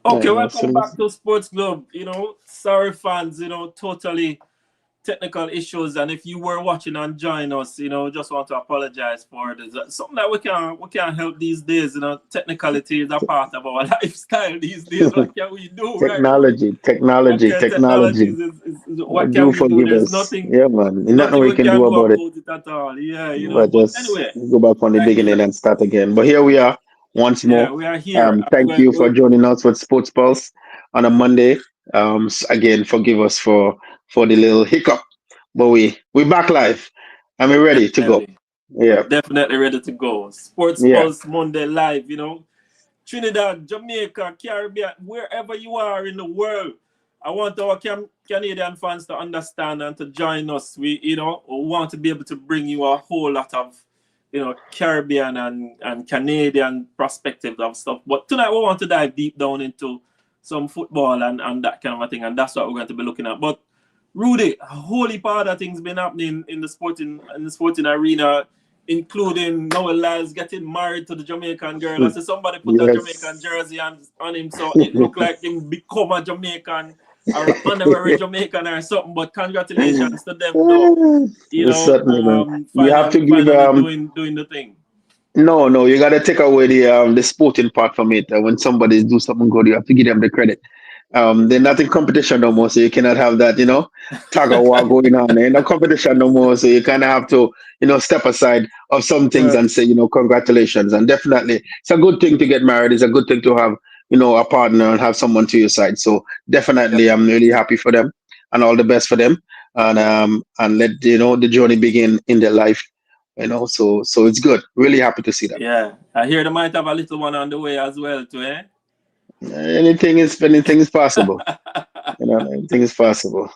Okay, welcome back Absolutely. to Sports Globe. Sorry fans, totally technical issues. And if you were watching and join us, just want to apologize for this. Something that we can't help these days. Technicality is a part of our lifestyle these days. What can we do, right, Rudy? Technology, technology, Okay, technologies technology. is what can Do we do? forgive There's us. nothing Yeah, man. Nothing nothing we we can can do do about it. about it at all. Yeah, But But just anyway, go back from we the are here. beginning and start again. But here we are once Yeah, more. we are here. Thank you for joining us with Sports Pulse on a Monday. Again, forgive us for the little hiccup, but we back live and we're ready to go. Definitely. We're Yeah, definitely ready to go. Sports yeah. Pulse Monday live, Trinidad, Jamaica, Caribbean, wherever you are in the world. I want our Canadian fans to understand and to join us. We want to be able to bring you a whole lot of, Caribbean and Canadian perspective of stuff. But tonight we want to dive deep down into some football and that kind of a thing. And that's what we're going to be looking at. But Rudy, a whole heap of other things been happening in the sporting arena, including Noel Lyles getting married to the Jamaican girl. I said somebody put a Jamaican Yes. jersey on him, so it looked like him become a Jamaican or an honorary Jamaican or something. But congratulations to them, though. Certainly, man. You have to Finally, give finally doing the thing. no, no, you gotta take away the sporting part from it. When somebody do something good, you have to give them the credit. They're not in competition no more, so you cannot have that, tug of war going on. They're in a competition no more, so you kind of have to, step aside of some things Right. and say, congratulations. And definitely, it's a good thing to get married. It's a good thing to have, a partner and have someone to your side. So definitely, Yep. I'm really happy for them and all the best for them. And let the journey begin in their life. So it's good. Really happy to see that. Yeah. I hear they might have a little one on the way as well, too, eh? Anything is possible. Anything is possible.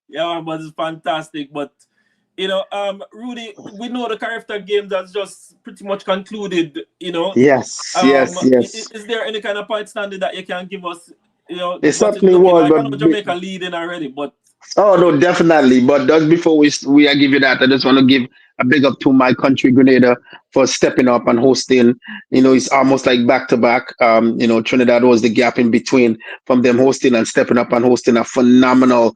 Yeah, but it's fantastic. But Rudy, we know the character games has just pretty much concluded. Yes, yes, yes. Is there any kind of point standard that you can give us? It What is certainly looking was, like? I but know Jamaica leading already, but oh no, definitely. But just before we I give you that, I just want to give a big up to my country, Grenada, for stepping up and hosting. It's almost like back to back. Trinidad was the gap in between from them hosting and stepping up and hosting phenomenal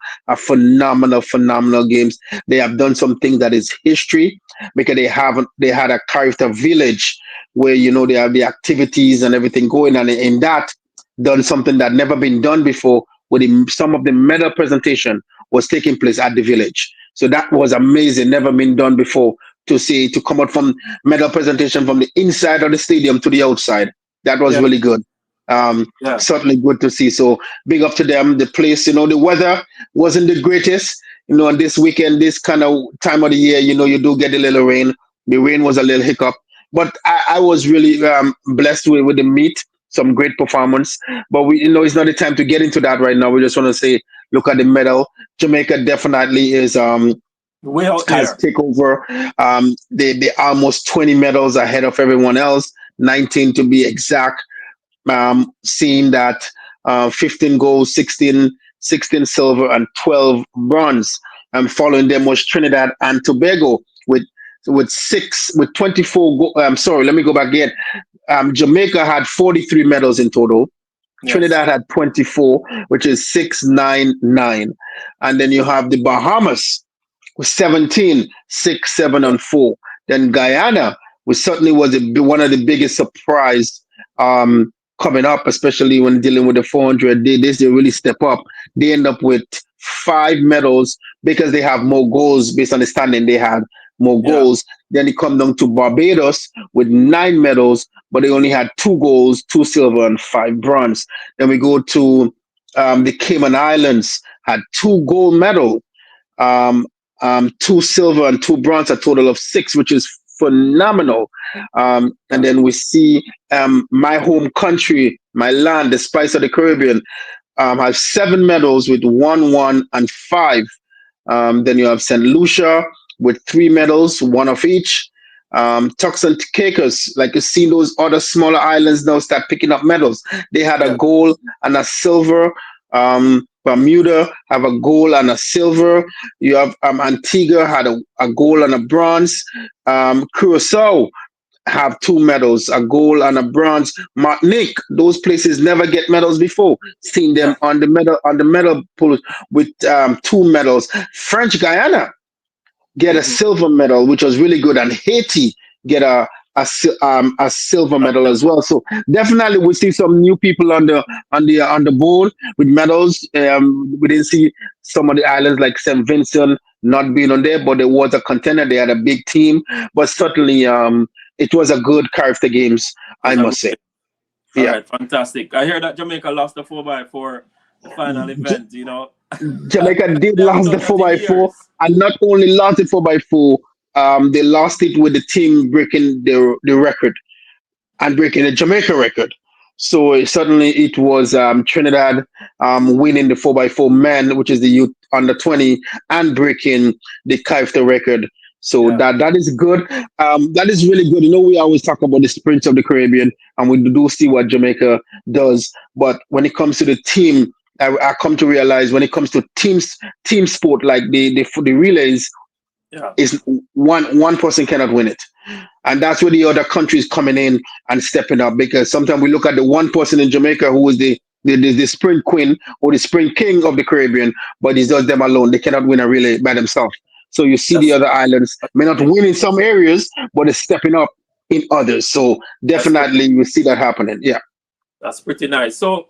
games. They have done something that is history because they had a character village where they have the activities and everything going on in that done something that never been done before with some of the medal presentation was taking place at the village. So that was amazing, never been done before to come out from medal presentation from the inside of the stadium to the outside. That was yeah, really good. yeah, Certainly good to see. So big up to them. The place, the weather wasn't the greatest. On this weekend, this kind of time of the year, you do get a little rain. The rain was a little hiccup, but I was really blessed with the meet. Some great performance, but it's not the time to get into that right now. We just want to say, look at the medal. Jamaica definitely is way out has there. take over. They almost 20 medals ahead of everyone else, 19 to be exact. Seeing that 15 gold, 16 silver, and 12 bronze. Following them was Trinidad and Tobago with 24. I'm sorry, let me go back again. Jamaica had 43 medals in total. Yes. Trinidad had 24, which is 699. And then you have the Bahamas with 17, 6, 7, Yeah. and 4. Then Guyana, which certainly was one of the biggest surprise coming up, especially when dealing with the 400. They really step up. They end up with 5 medals because they have more goals based on the standing they had. More Yeah. goals. Then it comes down to Barbados with 9 medals, but they only had 2 golds, 2 silver, and 5 bronze. Then we go to the Cayman Islands, had 2 gold medals, um, 2 silver and 2 bronze, a total of 6, which is phenomenal. And Yeah. then we see my home country, my land, the Spice of the Caribbean, has 7 medals with 1, 1, and 5. Then you have St. Lucia with 3 medals, one of each. Turks and Caicos, like you see those other smaller islands now start picking up medals. They had a Yeah. gold and a silver. Bermuda have a gold and a silver. You have Antigua had a gold and a bronze. Curacao have 2 medals, a gold and a bronze. Martinique, those places never get medals before. Seen them Yeah. on the medal pool with 2 medals. French Guyana get a Mm-hmm. silver medal, which was really good, and Haiti get a silver medal as well. So definitely we see some new people on the board with medals. We didn't see some of the islands like St. Vincent not being on there, but there was a contender. They had a big team, but certainly it was a good character games, I Was a must good say. thing. All Yeah. right, fantastic. I hear that Jamaica lost the 4x4, the final event, you know. Jamaica did They haven't lose the done that four in by four, years. and not only lost the 4x4, they lost it with the team breaking the record and breaking the Jamaica record. So suddenly it was Trinidad winning the 4x4 men, which is the youth under 20, and breaking the Kaifta record. So Yeah. that is good. That is really good. You know, we always talk about the sprints of the Caribbean, and we do see what Jamaica does. But when it comes to the team, I come to realize when it comes to team sport like the relays, Yeah. is one person cannot win it, and that's where the other countries coming in and stepping up, because sometimes we look at the one person in Jamaica who is the sprint queen or the sprint king of the Caribbean, but it's just them alone. They cannot win a relay by themselves. So you see the That's other islands that's may not pretty, win in some areas, but they're stepping up in others. So that's pretty definitely you see that happening. Yeah. that's pretty nice. So,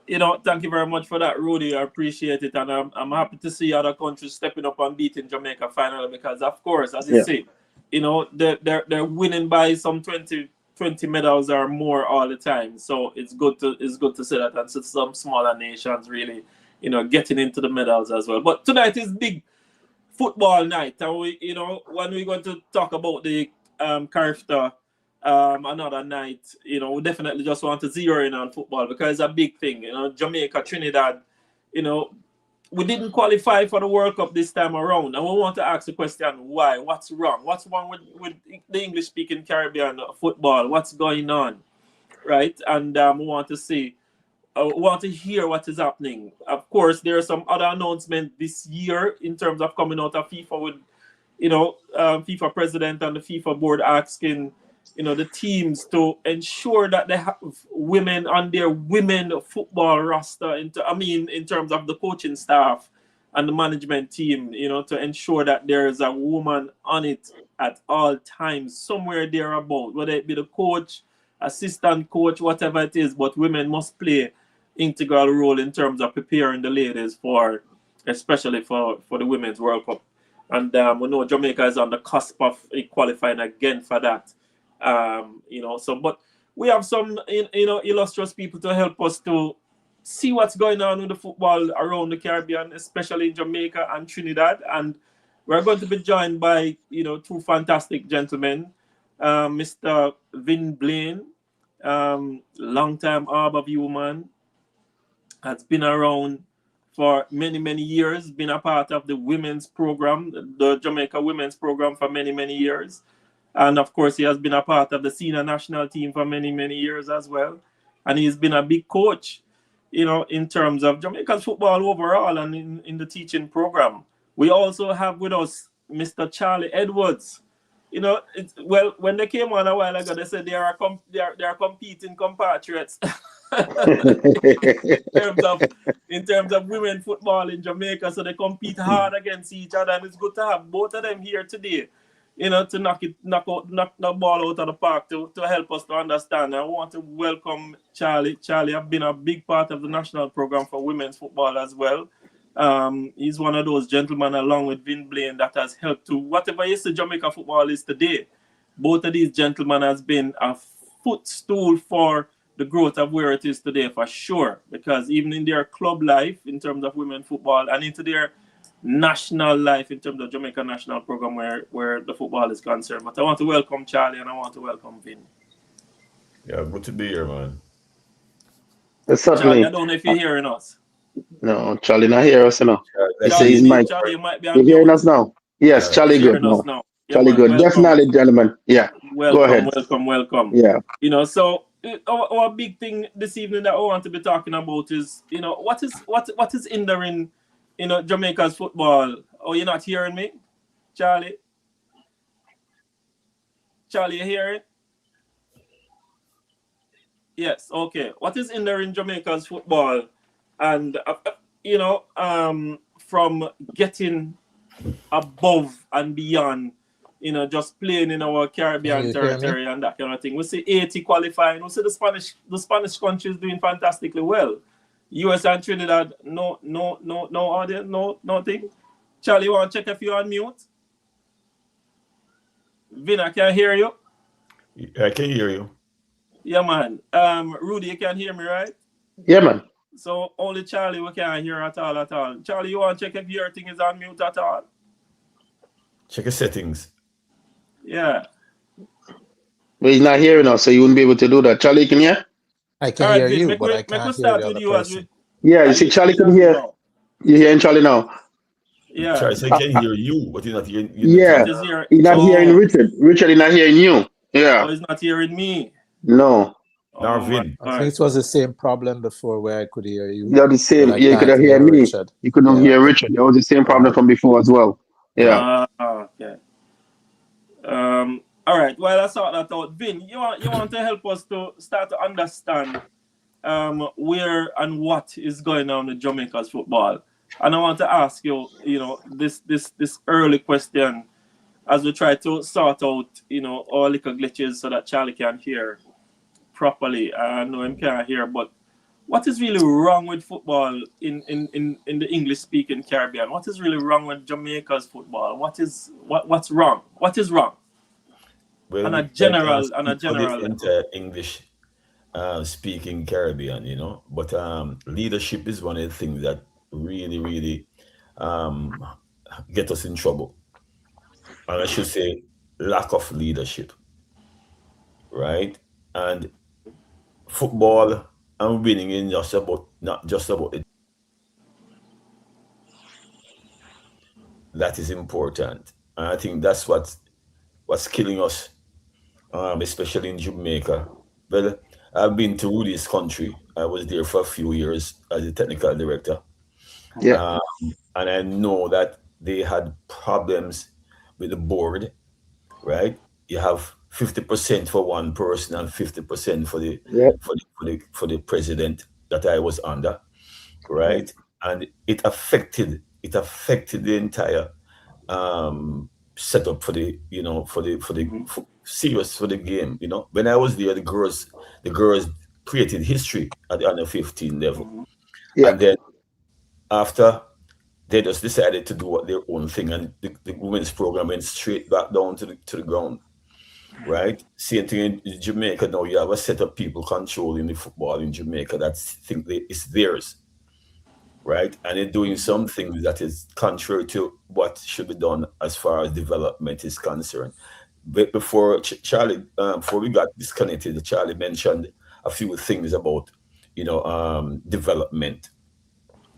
you know, thank you very much for that, Rudy. I appreciate it. And I'm happy to see other countries stepping up and beating Jamaica finally because, of course, as you Yeah. say, you know, they're winning by some 20 medals or more all the time. So it's good to see that. And so some smaller nations really, you know, getting into the medals as well. But tonight is big football night. And we, you know, when we're going to talk about the character another night, you know, we definitely just want to zero in on football because it's a big thing. You know, Jamaica, Trinidad, you know, we didn't qualify for the World Cup this time around. And we want to ask the question why? What's wrong? What's wrong with the English speaking Caribbean football? What's going on? Right? And we want to see want to hear what is happening. Of course, there are some other announcements this year in terms of coming out of FIFA with, you know, FIFA president and the FIFA board asking, you know, the teams to ensure that they have women on their women football roster. In terms of the coaching staff and the management team, you know, to ensure that there is a woman on it at all times, somewhere thereabout, whether it be the coach, assistant coach, whatever it is, but women must play integral role in terms of preparing the ladies for, especially for the Women's World Cup. And we know Jamaica is on the cusp of qualifying again for that. You know, so but we have some you know illustrious people to help us to see what's going on with the football around the Caribbean, especially in Jamaica and Trinidad. And we're going to be joined by, you know, two fantastic gentlemen, Mr. Vin Blaine, long-time Harbour View man, has been around for many years, been a part of the women's program, the Jamaica women's program for many years. And of course, he has been a part of the senior national team for many years as well. And he's been a big coach, you know, in terms of Jamaica's football overall and in the teaching program. We also have with us Mr. Charlie Edwards. You know, well, when they came on a while ago, they said they are competing compatriots terms of in terms of women football in Jamaica. So they compete hard against each other, and it's good to have both of them here today. You know, to knock the ball out of the park to help us to understand. I want to welcome Charlie. Charlie have been a big part of the national program for women's football as well. He's one of those gentlemen, along with Vin Blaine, that has helped to whatever is the Jamaica football is today. Both of these gentlemen has been a footstool for the growth of where it is today for sure. Because even in their club life, in terms of women football, and into their national life, in terms of Jamaica national program, where the football is concerned. But I want to welcome Charlie and I want to welcome Vin. Yeah, good to be here, man. Charlie, I Certainly. don't know if you're hearing us. No, Charlie not hear us, you know. Yeah, He let's say see. his mic. Charlie, you might be You on hearing mute. us now? Yes, Yeah, Charlie He's good hearing us now. now. Yeah, Charlie man. good. Welcome. Definitely, gentlemen. Yeah. Go Welcome, ahead. welcome. Yeah. You know, so our big thing this evening that I want to be talking about is, you know, what is hindering, you know, Jamaica's football. Oh, you're not hearing me, Charlie? Charlie, you hearing? Yes, okay. What is in there in Jamaica's football, and from getting above and beyond, just playing in our Can Caribbean you hear me? territory and that kind of thing. We see 80 qualifying. We see the Spanish country is doing fantastically well. US and Trinidad, no audience, no nothing. Charlie, you want to check if you're on mute? Vin, I can hear you. I can hear you. Yeah, man. Rudy, you can hear me, right? Yeah, man. So only Charlie we can't hear at all, at all. Charlie, you want to check if your thing is on mute at all? Check your settings. Yeah. But he's not hearing us, so you wouldn't be able to do that. Charlie, can you hear? I All can right, hear Vin, you, make but we I make we can't hear start the with other you as we. person. Yeah, you Are see, you Charlie can hear me hear. now? You're hearing Charlie now. Yeah. Try say Uh, can hear you, but you're not hearing. You're not yeah, hearing. But is here. he's not hearing Oh, Richard. Richard is not hearing you. oh, Yeah, he's not hearing me. no. Oh my Narvin. I think God. it was the same problem before where I could hear you, You're the but same. I Yeah, you could can't have hear hear me. Richard. You couldn't Yeah, hear Richard. That was the same yeah, problem from before as well. yeah. Yeah. Okay. All right. Well, I sort that out. Vin, you want to help us to start to understand where and what is going on with Jamaica's football. And I want to ask you, this early question as we try to sort out, all little glitches so that Charlie can hear properly. I know him can't hear, but what is really wrong with football in the English speaking Caribbean? What is really wrong with Jamaica's football? What's wrong? What is wrong? Well, On a I can't general speak for the level. entire English speaking Caribbean, but leadership is one of the things that really, really um, get us in trouble. And I should say lack of leadership, right? And football and winning in just about not just about it. That is important. And I think that's what's killing us, especially in Jamaica. Well, I've been to Rudy's country. I was there for a few years as a technical director. Yeah. Um, and I know that they had problems with the board, right? You have 50% for one person and 50% for the Yeah. for the president that I was under, right? And it affected the entire setup for the Mhm. serious for the game. When I was there, the girls created history at the under 15 level, Mhm. Yeah. and then after they just decided to do their own thing, and the women's program went straight back down to the ground. Right? Same thing in Jamaica now. You have a set of people controlling the football in Jamaica that think it's theirs, right? And they're doing Mhm. some things that is contrary to what should be done as far as development is concerned. But before Charlie, before we got disconnected, Charlie mentioned a few things about, development,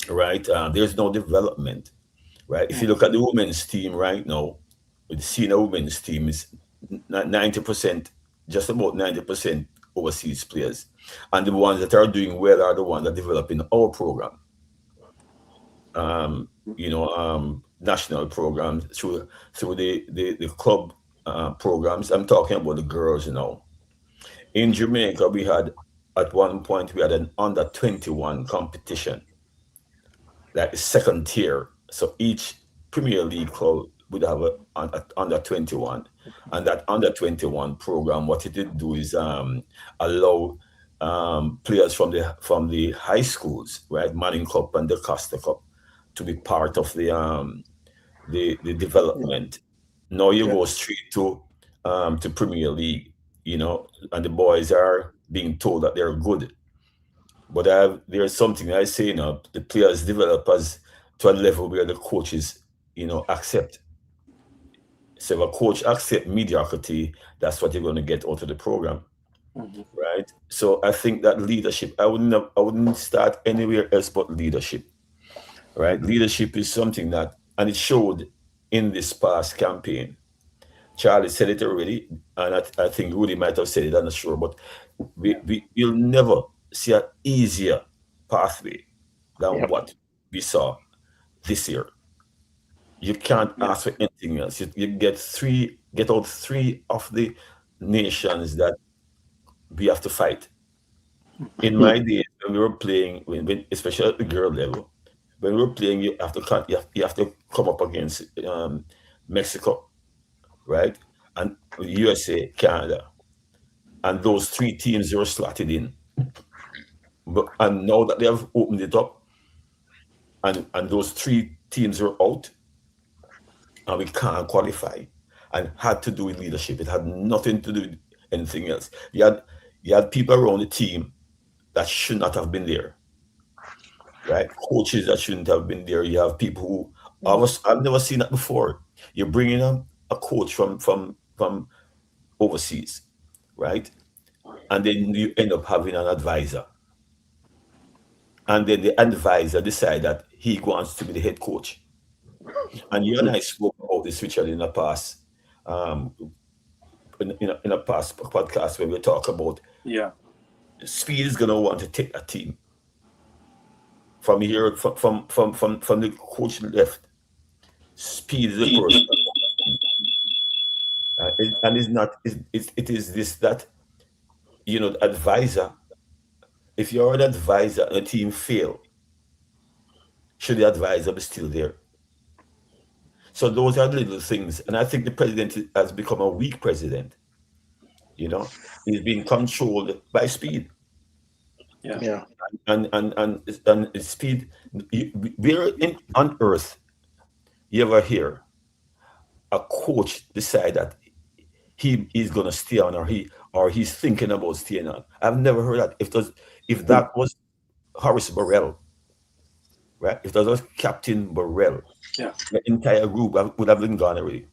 right? There's no development, right? If you look at the women's team right now, the senior women's team is 90%, just about 90% overseas players. And the ones that are doing well are the ones that develop in our program, national programs through the club programs. I'm talking about the girls now. In Jamaica, at one point we had an under 21 competition, that is second tier. So each Premier League club would have a under 21, and that under 21 program, what it did do is allow players from the high schools, right, Manning Cup and the Costa Cup, to be part of the development. Now you Yeah. go straight to Premier League, and the boys are being told that they're good. But there's something I say now: the players develop as to a level where the coaches, accept. So if a coach accept mediocrity, that's what you're going to get out of the program, Mhm. right? So I think that leadership, I wouldn't start anywhere else but leadership, right? Leadership is something that, and it showed in this past campaign. Charlie said it already, and I think Rudy might have said it. I'm not sure, but you'll never see an easier pathway than Yeah. what we saw this year. You can't Yeah. ask for anything else. You get out three of the nations that we have to fight. In my days, when we were playing, especially at the girl level, when we were playing, you have to come up against Mexico, right? And USA, Canada, and those three teams were slotted in. And now that they have opened it up, and those three teams are out, and we can't qualify, and had to do with leadership. It had nothing to do with anything else. You had people around the team that should not have been there, right? Coaches that shouldn't have been there. You have people who I've never seen that before. You're bringing a coach from overseas, right? And then you end up having an advisor, and then the advisor decide that he wants to be the head coach. And you and I spoke about this, Richard, in the past, um, in a past podcast where we talk about Yeah. Speed is gonna want to take a team from here, from the coach left. Speed is the person, and it's not. It is this that the advisor. If you're an advisor and a team fail, should the advisor be still there? So those are the little things, and I think the president has become a weak president. He's being controlled by Speed. Yeah. Yeah. And Speed. Where on earth you ever hear a coach decide that he is going to stay on, or he's thinking about staying on? I've never heard that. If that was Horace Burrell, right? If that was Captain Burrell, Yeah. the entire group would have been gone already.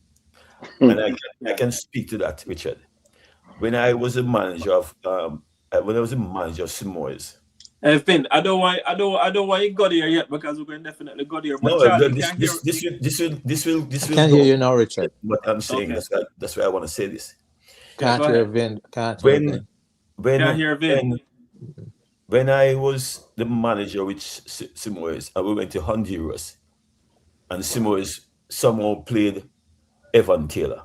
And I can speak to that, Richard. When I was a manager of Simoes. Finn, I don't want you got here yet, because we're going to definitely go there. But No, Charlie, this will I can't hear you now, Richard. What I'm saying, Okay. that's why I want to say this. Can't go hear ahead. Vin. Can't hear Vin. Can't hear Vin. When I was the manager with Simoes, and we went to Honduras, and Simoes somehow played Evan Taylor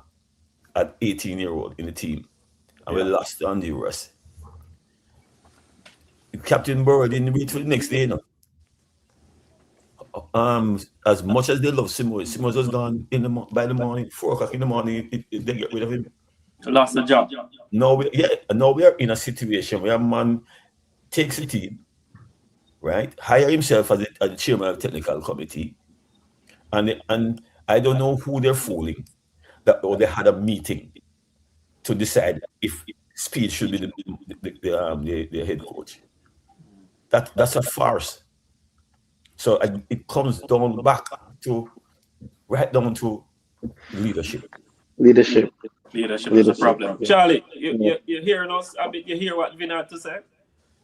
at 18-year-old in the team, and we lost to Honduras. Captain Burrow didn't wait for the next day, as much as they love Simoes was gone by the morning, 4 o'clock in the morning. They get rid of him. Lost the job. Now we are in a situation where a man takes the team, right? Hire himself as the chairman of the technical committee, and I don't know who they're fooling, or they had a meeting to decide if Speed should be the head coach. That's a farce. So it comes right down to leadership. Leadership. Leadership is a problem. Charlie, you're hearing us? I mean, you hear what Vin had to say?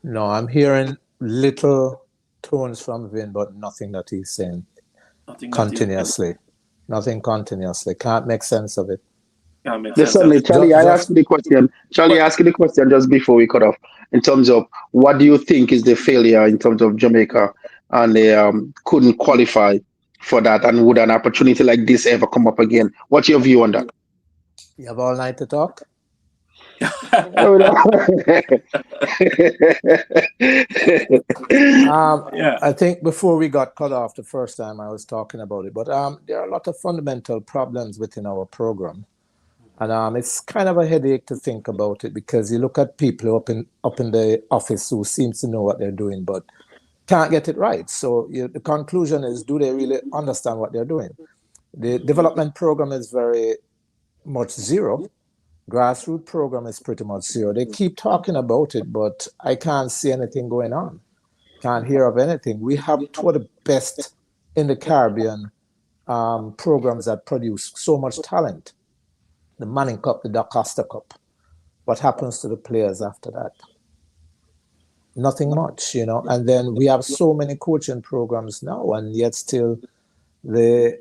No, I'm hearing little tones from Vin, but nothing that he's saying continuously. Nothing continuously. Can't make sense of it. Listen, Charlie, I asked you the question. Charlie, asked you the question just before we cut off, in terms of what do you think is the failure in terms of Jamaica, and they couldn't qualify for that, and would an opportunity like this ever come up again? What's your view on that? You have all night to talk? I think before we got cut off the first time, I was talking about it, but there are a lot of fundamental problems within our program. And it's kind of a headache to think about it, because you look at people up in the office who seems to know what they're doing, but can't get it right. So the conclusion is, do they really understand what they're doing? The development program is very much zero. Grassroots program is pretty much zero. They keep talking about it, but I can't see anything going on. Can't hear of anything. We have two of the best in the Caribbean programs that produce so much talent. The Manning Cup, the Da Costa Cup. What happens to the players after that? Nothing much, And then we have so many coaching programs now, and yet still the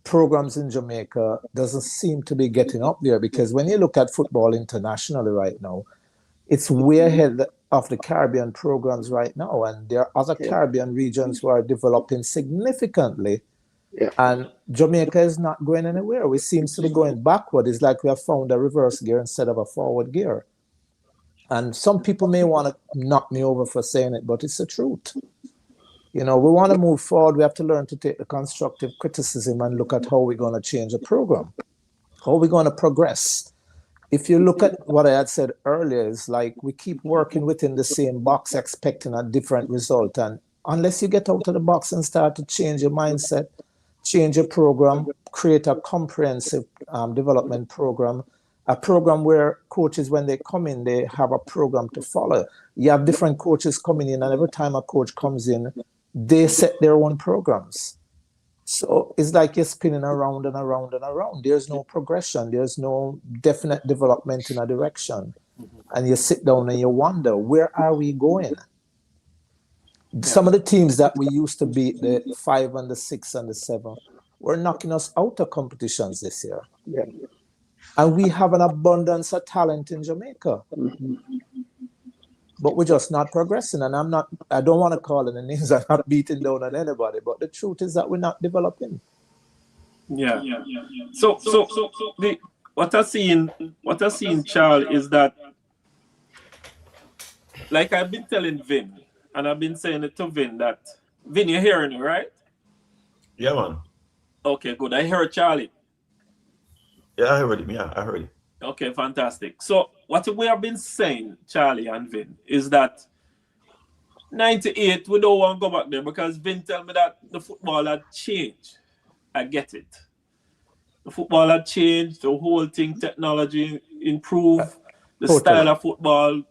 programs in Jamaica doesn't seem to be getting up there, because when you look at football internationally right now, it's way ahead of the Caribbean programs right now, and there are other Caribbean regions who are developing significantly. Yeah. And Jamaica is not going anywhere. We seem to be going backward. It's like we have found a reverse gear instead of a forward gear. And some people may want to knock me over for saying it, but it's the truth. We want to move forward. We have to learn to take the constructive criticism and look at how we're going to change the program, how we're going to progress. If you look at what I had said earlier, it's like we keep working within the same box, expecting a different result. And unless you get out of the box and start to change your mindset, change your program, create a comprehensive development program, a program where coaches, when they come in, they have a program to follow. You have different coaches coming in, and every time a coach comes in, they set their own programs. So it's like you're spinning around and around and around. There's no progression. There's no definite development in a direction. And you sit down and you wonder, where are we going? Yeah. Some of the teams that we used to beat, the 5 and the 6 and the 7, were knocking us out of competitions this year. Yeah. And we have an abundance of talent in Jamaica. Mm-hmm. But we're just not progressing. And I don't want to call it the names. I'm not beating down on anybody. But the truth is that we're not developing. Yeah. So what I see in Charles is that, like I've been telling Vin, and I've been saying it to Vin, that Vin, you're hearing me, right? Yeah, man. Okay, good. I heard Charlie. Yeah, I heard him. Yeah, I heard him. Okay, fantastic. So what we have been saying, Charlie and Vin, is that 98, we don't want to go back there because Vin tell me that the football had changed. I get it. The football had changed, the whole thing, technology improved, the style of football,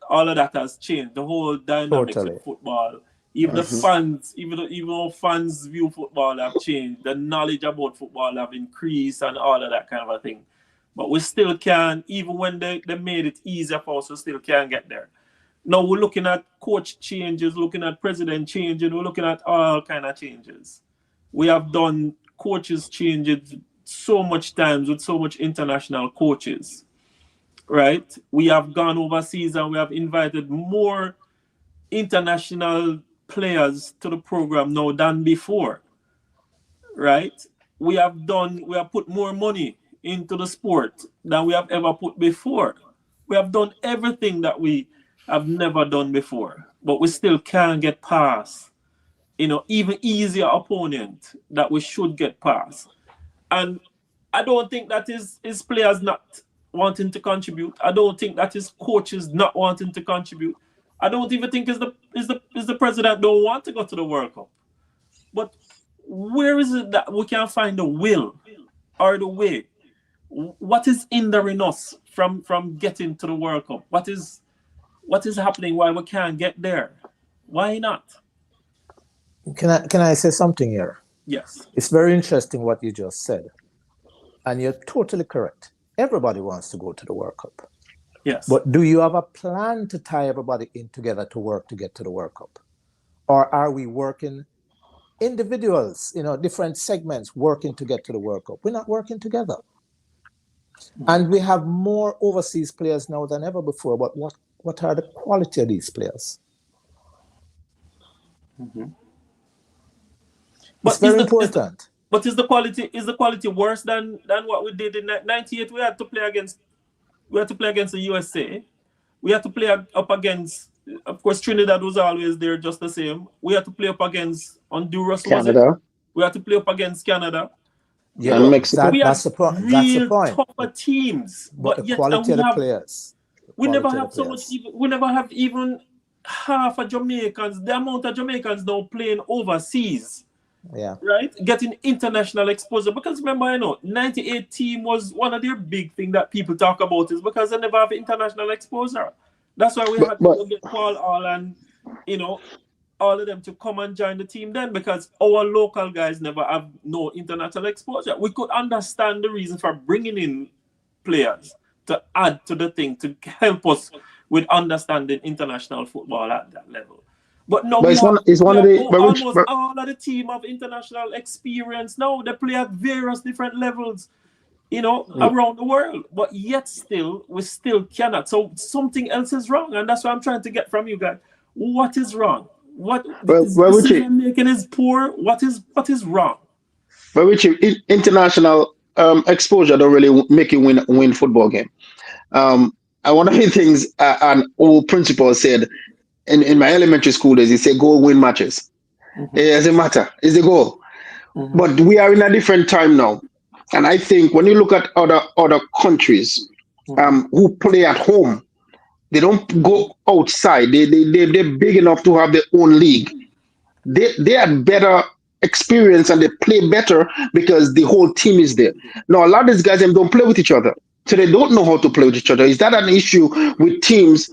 all of that has changed. The whole dynamics of football. Even the fans, even how fans view football have changed. The knowledge about football have increased and all of that kind of a thing. But we still can, even when they made it easier for us, we still can't get there. Now we're looking at coach changes, looking at president changes, we're looking at all kind of changes. We have done coaches changes so much times with so much international coaches, right? We have gone overseas and we have invited more international players to the program now than before, right? We have put more money into the sport than we have ever put before. We have done everything that we have never done before, but we still can't get past, even easier opponent that we should get past. And I don't think that is players not wanting to contribute. I don't think that is coaches not wanting to contribute. I don't even think is the president don't want to go to the World Cup. But where is it that we can find the will or the way? What is hindering us from getting to the World Cup? What is happening why we can't get there? Why not? Can I say something here? Yes. It's very interesting what you just said. And you're totally correct. Everybody wants to go to the World Cup. Yes. But do you have a plan to tie everybody in together to work to get to the World Cup? Or are we working individuals, different segments working to get to the World Cup? We're not working together. And we have more overseas players now than ever before. But what are the quality of these players? Mm-hmm. It's very important. But is the quality worse than what we did in 98? We had to play against the USA. We had to play up against, of course, Trinidad was always there just the same. We had to play up against Honduras, Canada. We had to play up against Canada. Yeah, and Mexico. That's the point. Tougher teams, but the quality of the players. We never have so much. We never have even half of Jamaicans. The amount of Jamaicans now playing overseas. Yeah. Right? Getting international exposure. Because remember, 98 team was one of their big things that people talk about is because they never have international exposure. That's why we had to get Paul All and, all of them to come and join the team then, because our local guys never have no international exposure. We could understand the reason for bringing in players to add to the thing, to help us with understanding international football at that level. But no, almost all of the team of international experience now. They play at various different levels, around the world. But yet still, we still cannot. So something else is wrong. And that's what I'm trying to get from you guys. What is wrong? What decision making is poor? What is wrong? But international exposure don't really make you win football game. one of the things an old principal said in my elementary school days, he said, "Go win matches. It doesn't matter. It's the goal." But we are in a different time now, and I think when you look at other countries who play at home, they don't go outside. They're big enough to have their own league. They had better experience and they play better because the whole team is there. Now a lot of these guys them don't play with each other, so they don't know how to play with each other. Is that an issue with teams,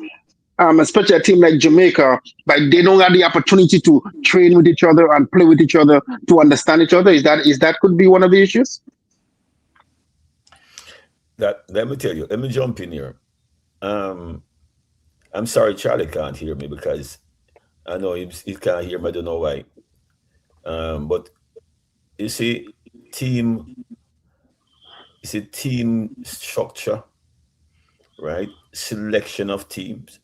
especially a team like Jamaica, but they don't have the opportunity to train with each other and play with each other to understand each other? Is that could be one of the issues? That let me tell you. Let me jump in here. Um, I'm sorry, Charlie can't hear me because I know he can't hear me. I don't know why. But you see, team, you see, team structure, right? Selection of teams,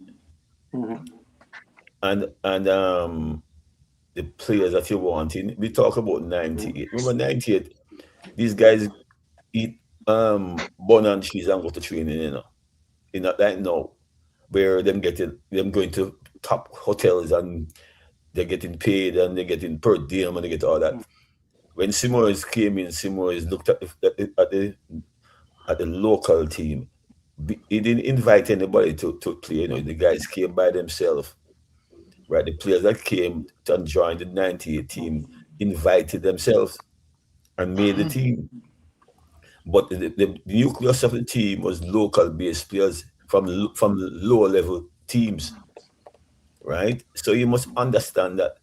and the players that you want in. We talk about 98. Remember 98? These guys eat bun and cheese and go to training, In that like now, where them going to top hotels and they're getting paid and they're getting per diem and they get all that. When Simoes came in, Simoes looked at the local team. He didn't invite anybody to play. The guys came by themselves, right? The players that came to join the 98 team invited themselves and made the team. But the nucleus of the team was local based players from the lower level teams, right? So you must understand that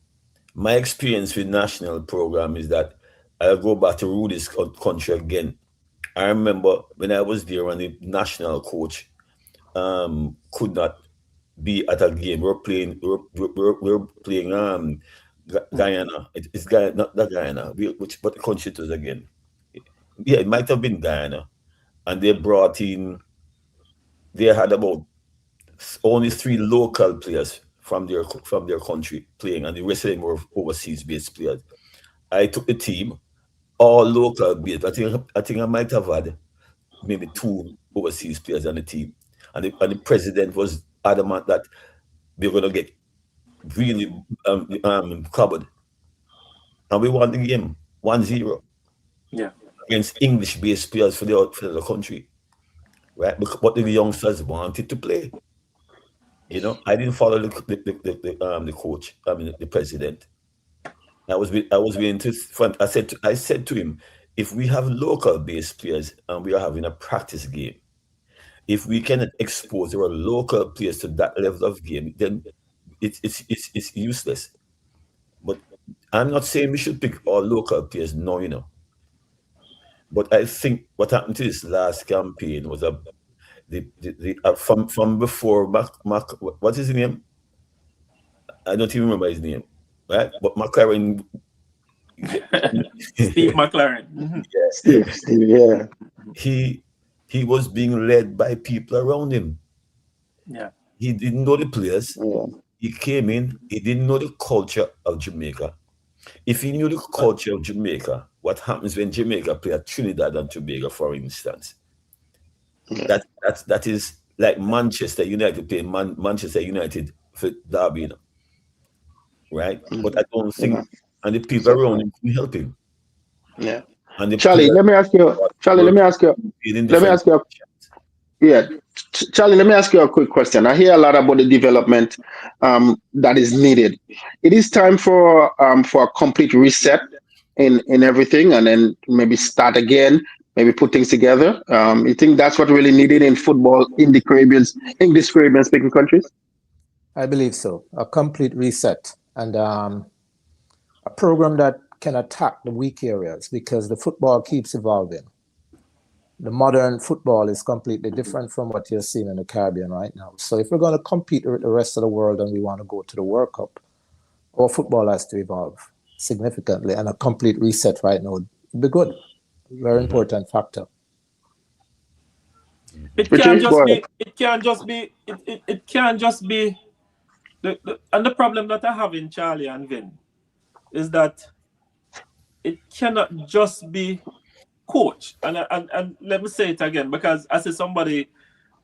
my experience with national program is that I'll go back to Rudy's country again. I remember when I was there when the national coach could not be at a game. We're playing Guyana. It's Guyana, not the Guyana. What the country it was again? Yeah, it might have been Guyana. And they brought in. They had about only 3 local players from their country playing, and the rest of them were overseas based players. I took the team, all local based. I think I might have had maybe 2 overseas players on the team, and the president was adamant that they were going to get really covered, and we won the game 1-0 Yeah. against English based players for the country, right? But the youngsters wanted to play. I didn't follow the coach. I mean the president. I was being to front. I said to him, if we have local based players and we are having a practice game, if we cannot expose our local players to that level of game, then it's useless. But I'm not saying we should pick all local players, no. But I think what happened to this last campaign was from before what is his name? I don't even remember his name, right? But McLaren, Steve McLaren. Steve, yeah. he was being led by people around him. Yeah. He didn't know the players. Yeah. He came in. He didn't know the culture of Jamaica. If he knew the culture of Jamaica, what happens when Jamaica play at Trinidad and Tobago, for instance? Yeah. That is like Manchester United playing Manchester United for Derby, right? But I don't think, and the people around him can help him. Yeah. And the Charlie, players let me ask you. Charlie, let were me ask you. in Let me different. ask you. Yeah, Charlie, let me ask you a quick question. I hear a lot about the development that is needed. It is time for a complete reset in everything, and then maybe start again, maybe put things together. You think that's what really needed in football in the English Caribbean speaking countries? I believe so. A complete reset and a program that can attack the weak areas because the football keeps evolving. The modern football is completely different from what you're seeing in the Caribbean right now. So if we're going to compete with the rest of the world and we want to go to the World Cup, our football has to evolve significantly, and a complete reset right now would be good. Very important factor. It Richie, can't just go ahead. be. It can't just be. It can't just be. And the problem that I have in Charlie and Vin is that it cannot just be coach. And let me say it again, because I see somebody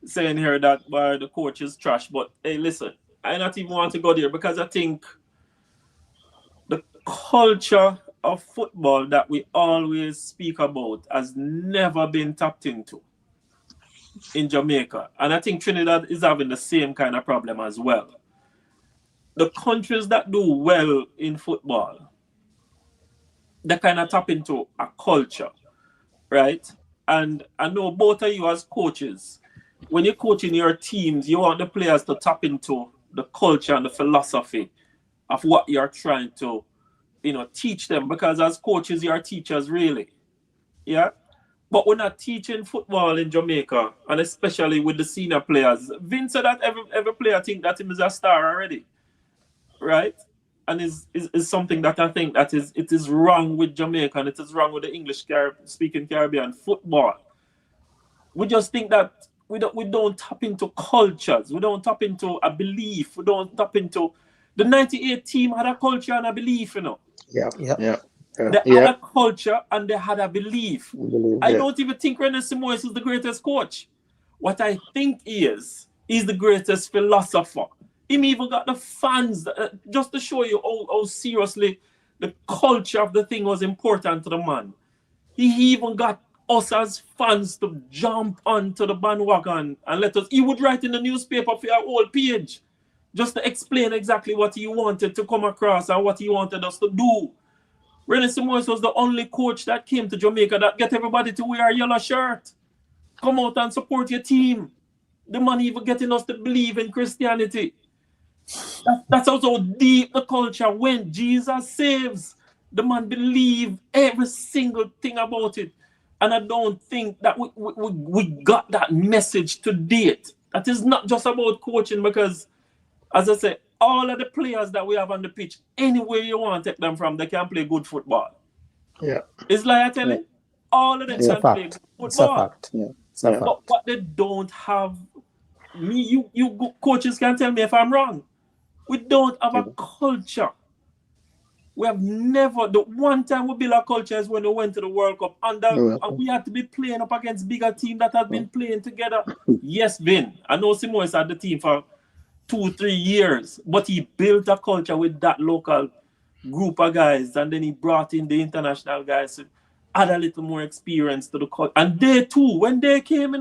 saying here that the coach is trash. But hey, listen, I not even want to go there because I think the culture of football that we always speak about has never been tapped into in Jamaica. And I think Trinidad is having the same kind of problem as well. The countries that do well in football, they kind of tap into a culture, right? And I know both of you as coaches, when you're coaching your teams, you want the players to tap into the culture and the philosophy of what you're trying to, teach them. Because as coaches, you're teachers, really. Yeah? But we're not teaching football in Jamaica, and especially with the senior players. Vince said that every player think that him is a star already, right? And is something that I think that it is wrong with Jamaica, and it is wrong with the English speaking Caribbean football. We just think that we don't tap into cultures. We don't tap into a belief. We don't tap into the 98 team had a culture and a belief, Yeah. They had a culture and they had a belief. I Yeah. don't even think René Simoes is the greatest coach. What I think is the greatest philosopher. Him even got the fans, just to show you how seriously the culture of the thing was important to the man. He even got us as fans to jump onto the bandwagon and let us. He would write in the newspaper for our whole page just to explain exactly what he wanted to come across and what he wanted us to do. René Simoes was the only coach that came to Jamaica that get everybody to wear a yellow shirt. Come out and support your team. The man even getting us to believe in Christianity. That's also deep the culture went. Jesus saves. The man believed every single thing about it. And I don't think that we got that message to date. That is not just about coaching because, as I said, all of the players that we have on the pitch, anywhere you want to take them from, they can play good football. Yeah. It's like I tell you, all of them can play good football. It's a fact. Yeah. It's a fact. But what they don't have, you coaches can tell me if I'm wrong. We don't have a culture. We have never. The one time we built a culture is when we went to the World Cup, and we had to be playing up against bigger team that have been playing together. Yes, Vin. I know Simoes had the team for 2-3 years, but he built a culture with that local group of guys, and then he brought in the international guys to add a little more experience to the culture. And they too, when they came,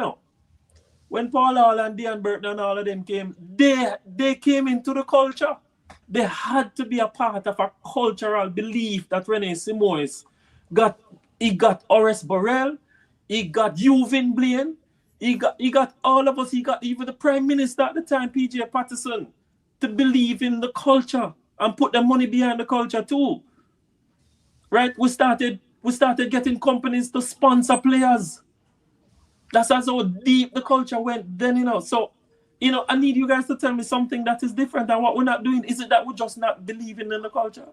when Paul Hall and Dean Burton and all of them came, they came into the culture. They had to be a part of a cultural belief that René Simoes got. He got Horace Burrell, he got Eugene Blaine, he got all of us, he got even the Prime Minister at the time, PJ Patterson, to believe in the culture and put the money behind the culture too. Right? We started getting companies to sponsor players. That's how deep the culture went then, So, I need you guys to tell me something that is different than what we're not doing. Is it that we're just not believing in the culture?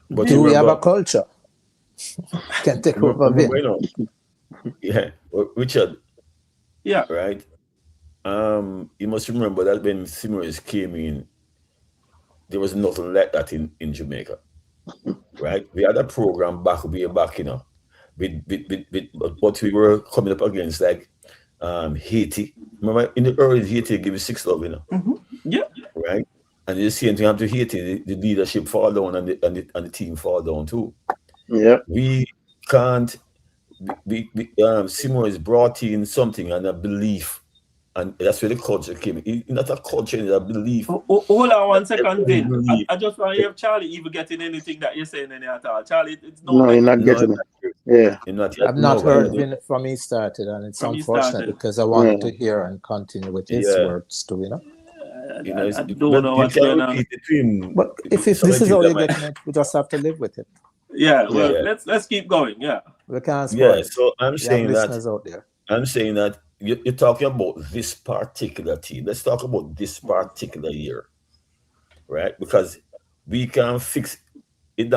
But Do we have a culture? Can take over a bit. Yeah, Richard. Yeah. Right. You must remember that when Simoes came in, there was nothing like that in Jamaica. Right? We had a program way back, with what we were coming up against, like Haiti. Remember, in the early Haiti gave us 6 love, Mm-hmm. Yeah. Right? And the same thing happened to Haiti. The leadership fall down and the team fall down too. Yeah. We can't. Simoes brought in something and a belief, and that's where the culture came. It's not a culture, it's a belief. Hold on 1 second, Vin. I just want to hear Charlie even getting anything that you're saying in there at all. Charlie, it's no, you're not getting it. Yeah. I've not heard Vin from he started, and it's unfortunate because I wanted to hear and continue with his words too, I don't know what's going on. But if this is how you're getting it, we just have to live with it. Yeah, well, let's keep going. Yeah. We can't spoil it. So I'm saying listeners out there. I'm saying that you're talking about this particular team. Let's talk about this particular year, right? Because we can fix it.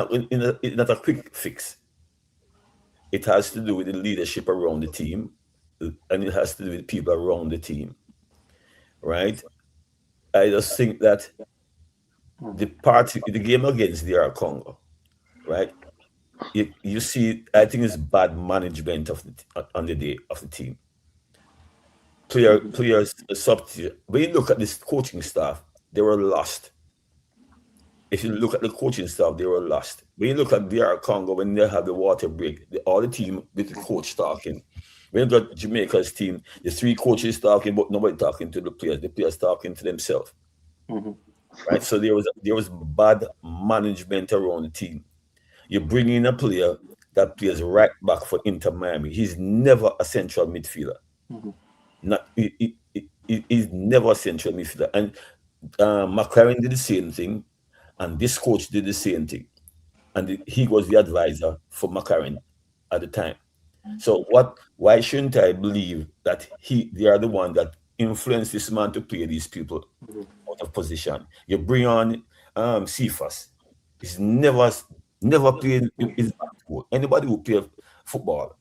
It's not a quick fix. It has to do with the leadership around the team, and it has to do with people around the team, right? I just think that the game against DR Congo, right? You see, I think it's bad management on the day of the team. players substitute. When you look at this coaching staff, they were lost. If you look at the coaching staff, they were lost. When you look at DR Congo, when they have the water break, all the team with the coach talking. When you got Jamaica's team, the 3 coaches talking, but nobody talking to the players. The players talking to themselves. Right? So there was bad management around the team. You bring in a player that plays right back for Inter Miami. He's never a central midfielder. Not he's never a central midfielder. And McLaren did the same thing, and this coach did the same thing. And he was the advisor for McLaren at the time. So why shouldn't I believe that they are the one that influenced this man to play these people out of position? You bring on Cephas. He's never played his back goal. Anybody who play football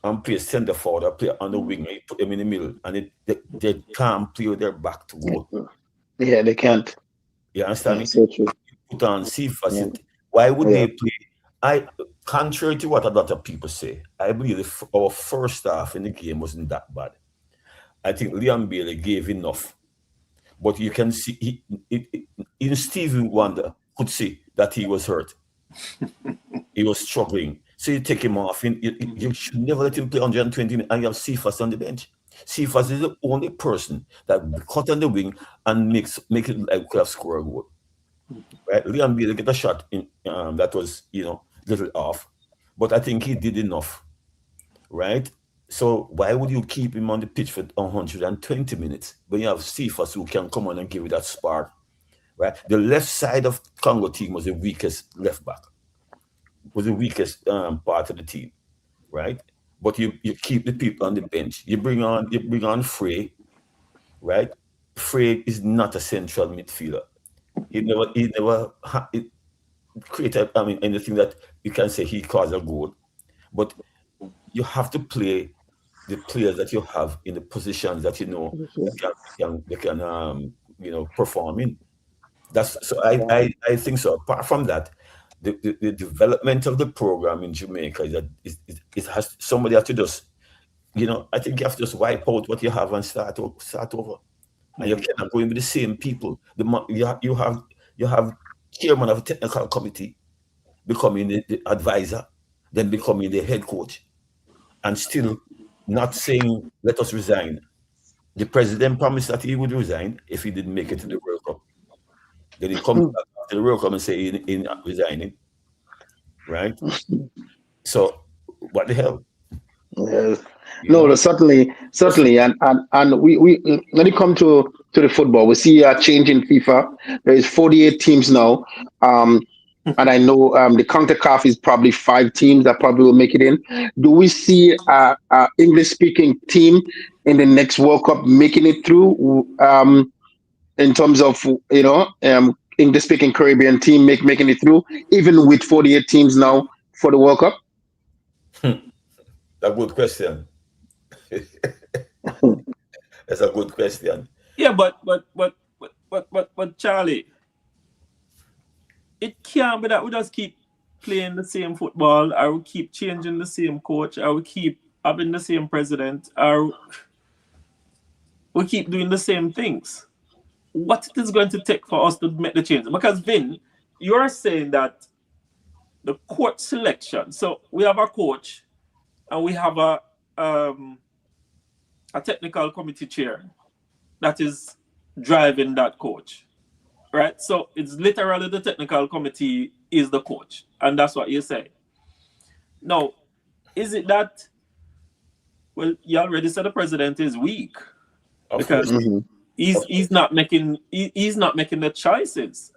and play centre forward or play on the wing, you put them in the middle, and they can't play with their back to goal. Yeah, they can't. You understand me? So true. Put on Cephas. Yeah. Why would Yeah. they play? Contrary to what a lot of people say, I believe our first half in the game wasn't that bad. I think Liam Bailey gave enough. But you can see, even Stevie Wonder could see that he was hurt. He was struggling. So you take him off. You should never let him play 120 minutes, and you have Cephas on the bench. Cephas is the only person that cut on the wing and make it like we could have scored a goal. Right? Liam Bailey get a shot in that was, little off. But I think he did enough. Right? So why would you keep him on the pitch for 120 minutes when you have Cephas who can come on and give you that spark? Right? The left side of Congo team was the weakest left back. Was the weakest part of the team, right? But you keep the people on the bench. You bring on Frey, right? Frey is not a central midfielder. He never created anything that you can say he caused a goal. But you have to play the players that you have in the positions that they can perform in. I think so. Apart from that, the development of the program in Jamaica is that it has somebody has to just, I think you have to just wipe out what you have and start over. And you cannot go in with the same people. You have chairman of a technical committee becoming the advisor, then becoming the head coach, and still not saying let us resign. The president promised that he would resign if he didn't make it to the World Cup. Then he comes back after the World Cup and say he's not resigning. Right? So what the hell? Yes. No, certainly, and we when it comes to the football, we see a change in FIFA. There is 48 teams now, and I know the CONCACAF is probably 5 teams that probably will make it in. Do we see a English-speaking team in the next World Cup making it through? In terms of English-speaking Caribbean team making it through, even with 48 teams now for the World Cup? A good question. That's a good question. Yeah, but Charlie, it can't be that we just keep playing the same football, or we keep changing the same coach, or we keep having the same president, or we keep doing the same things. What it is going to take for us to make the change? Because Vin, you're saying that the coach selection. So we have a coach, and we have a technical committee chair that is driving that coach, right? So it's literally the technical committee is the coach, and that's what you say. Now, is it that? Well, you already said the president is weak because he's not making the choices,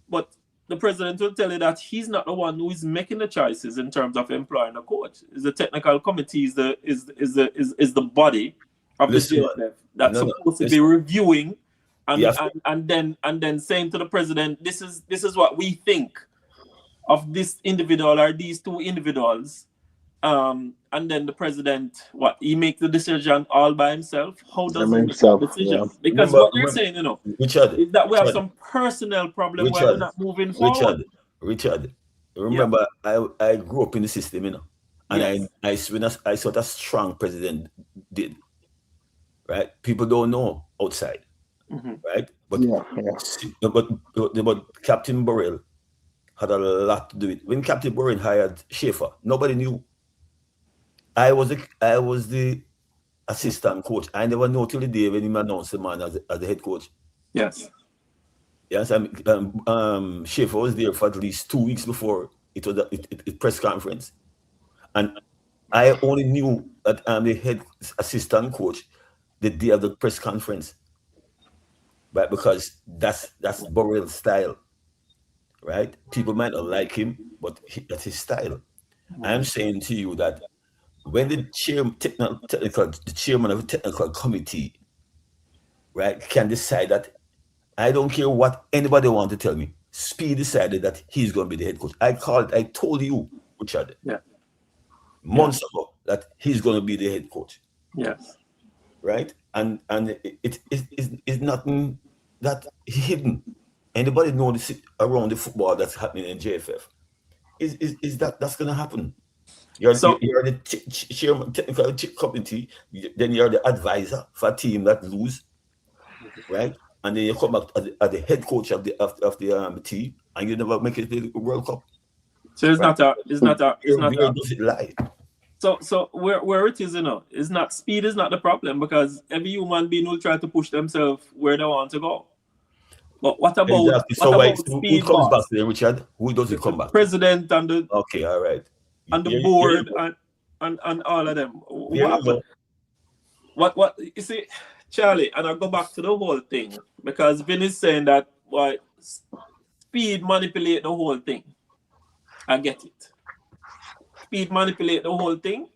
but the president will tell you that he's not the one who is making the choices in terms of employing a coach. Is the technical committee is the body of the JFF that's supposed to be reviewing and then saying to the president, this is what we think of this individual or these 2 individuals. And then the president, he makes the decision all by himself? How does he make that decision? Yeah. Because what you're saying, Richard, is that we have some personnel problem why we're not moving forward. Richard, remember, I grew up in the system, and I saw what a strong president did. right? People don't know outside, right? But but Captain Burrell had a lot to do with it. When Captain Burrell hired Schaefer, nobody knew. I was the assistant coach. I never know till the day when he announced the man as the head coach. Yes. Yes, Schaefer was there for at least 2 weeks before it was a press conference, and I only knew that I'm the head assistant coach the day of the press conference, right? Because that's Burrell's style, right? People might not like him, but that's his style. I'm saying to you that when the chairman of the technical committee, right, can decide that I don't care what anybody want to tell me. Speed decided that he's going to be the head coach. I told you, Richard, months ago that he's going to be the head coach. Yes. Right? And it is nothing that hidden. Anybody know this around the football that's happening in JFF? Is that's going to happen? You're the chairman technical committee, then you're the advisor for a team that lose, right? And then you come back as the head coach of the team, and you never make it to the World Cup. So it's not where does it lie? So where it is, is not speed is not the problem, because every human being will try to push themselves where they want to go. But what about exactly. So who comes back there, Richard? Who does it come back? President and the okay, all right, and the board and all of them. What you see, Charlie, and I go back to the whole thing, because Vin is saying that speed manipulate the whole thing. I get it. Speed manipulate the whole thing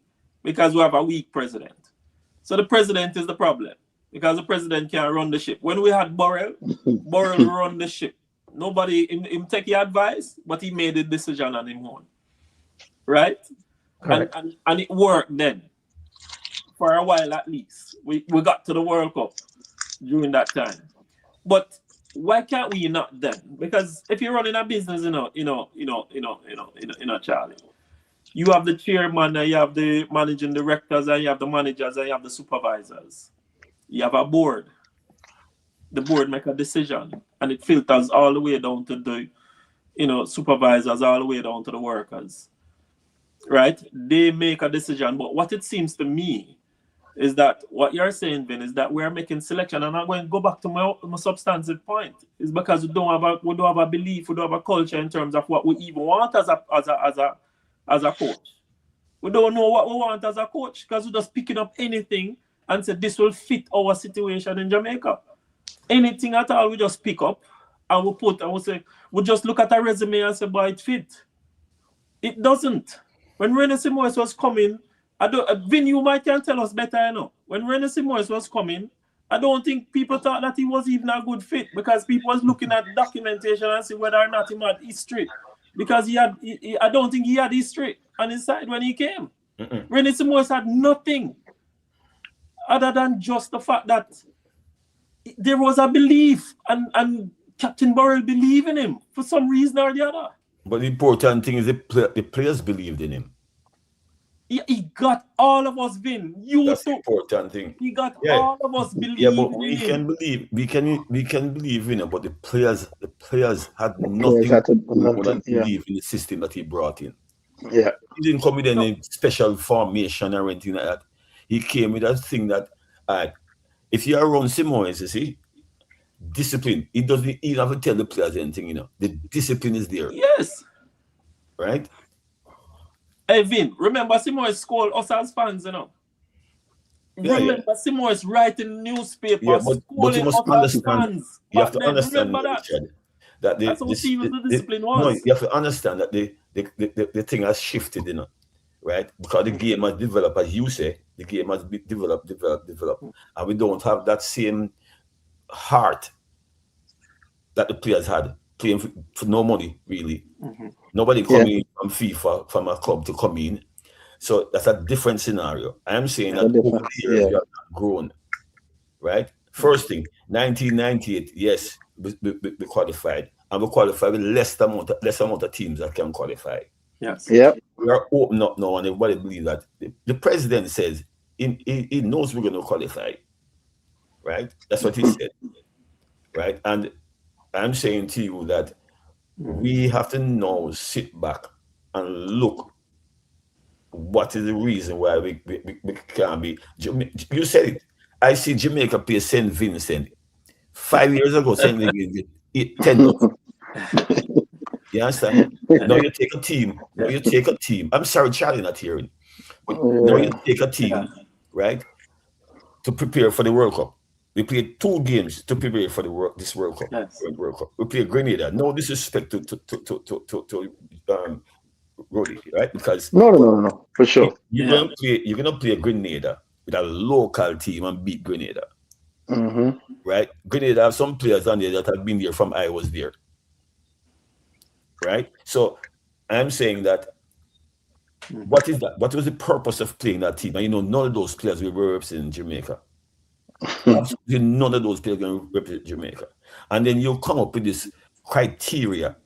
because we have a weak president. So the president is the problem, because the president can't run the ship. When we had Burrell run the ship. Nobody him take your advice, but he made the decision on him own. Right? And it worked then. For a while at least. We got to the World Cup during that time. But why can't we not then? Because if you're running a business, Charlie, you have the chairman, and you have the managing directors, and you have the managers, and you have the supervisors. You have a board. The board make a decision, and it filters all the way down to the, supervisors, all the way down to the workers. Right? They make a decision. But what it seems to me is that what you're saying, Vin, is that we're making selection, and I'm going to go back to my substantive point. Is because we don't have a belief, we don't have a culture in terms of what we even want as a coach. We don't know what we want as a coach, because we're just picking up anything and say this will fit our situation in Jamaica. Anything at all, we just pick up and we put and we say, we just look at a resume and say, boy, it fit. It doesn't. When René Simoes was coming, Vin, you might can tell us better, When René Simoes was coming, I don't think people thought that he was even a good fit, because people was looking at documentation and see whether or not he had history. Because I don't think he had history on his side when he came. René Simoes had nothing other than just the fact that there was a belief, and Captain Burrell believed in him for some reason or the other. But the important thing is the players believed in him. He got all of us, Vin. That's the important thing. He got all of us believing but we can believe. We can believe in him, but the players had nothing to believe in the system that he brought in. Yeah. He didn't come with any special formation or anything like that. He came with that thing that if you're around Simoes, you see, discipline. He doesn't even have to tell the players anything, The discipline is there. Yes. Right? Hey, Vin, remember Simoes scored us as fans, Remember Simoes writing newspapers, but you must understand. You have to understand, Richard, that that's how serious the discipline was. No, you have to understand that the thing has shifted, right? Because the game has developed, as you say, the game has developed, and we don't have that same heart that the players had playing for no money, really. Nobody coming from FIFA, from a club to come in. So that's a different scenario. I am saying that over the years we have grown, right? First thing, 1998, yes, we qualified. And we qualified with less amount of teams that can qualify. Yes. Yeah. We are open up now, and everybody believes that. The president says he knows we're going to qualify. right? That's what he said, right? And I'm saying to you that we have to now sit back and look what is the reason why we can't be. You said it. I see Jamaica play St. Vincent. 5 years ago, St. Vincent, 10 nothing. You understand? Now you take a team. Now you take a team. I'm sorry, Charlie, not hearing. But now you take a team, right, to prepare for the World Cup. We played 2 games to prepare for this World Cup. Yes. World Cup. We played Grenada. No disrespect to Rudy, right? Because No, for sure. you're gonna play Grenada with a local team and beat Grenada. Right? Grenada have some players on there that have been there from I was there. Right? So I'm saying that what is that? What was the purpose of playing that team? And none of those players will represent Jamaica. Absolutely none of those players can represent Jamaica. And then you come up with this criteria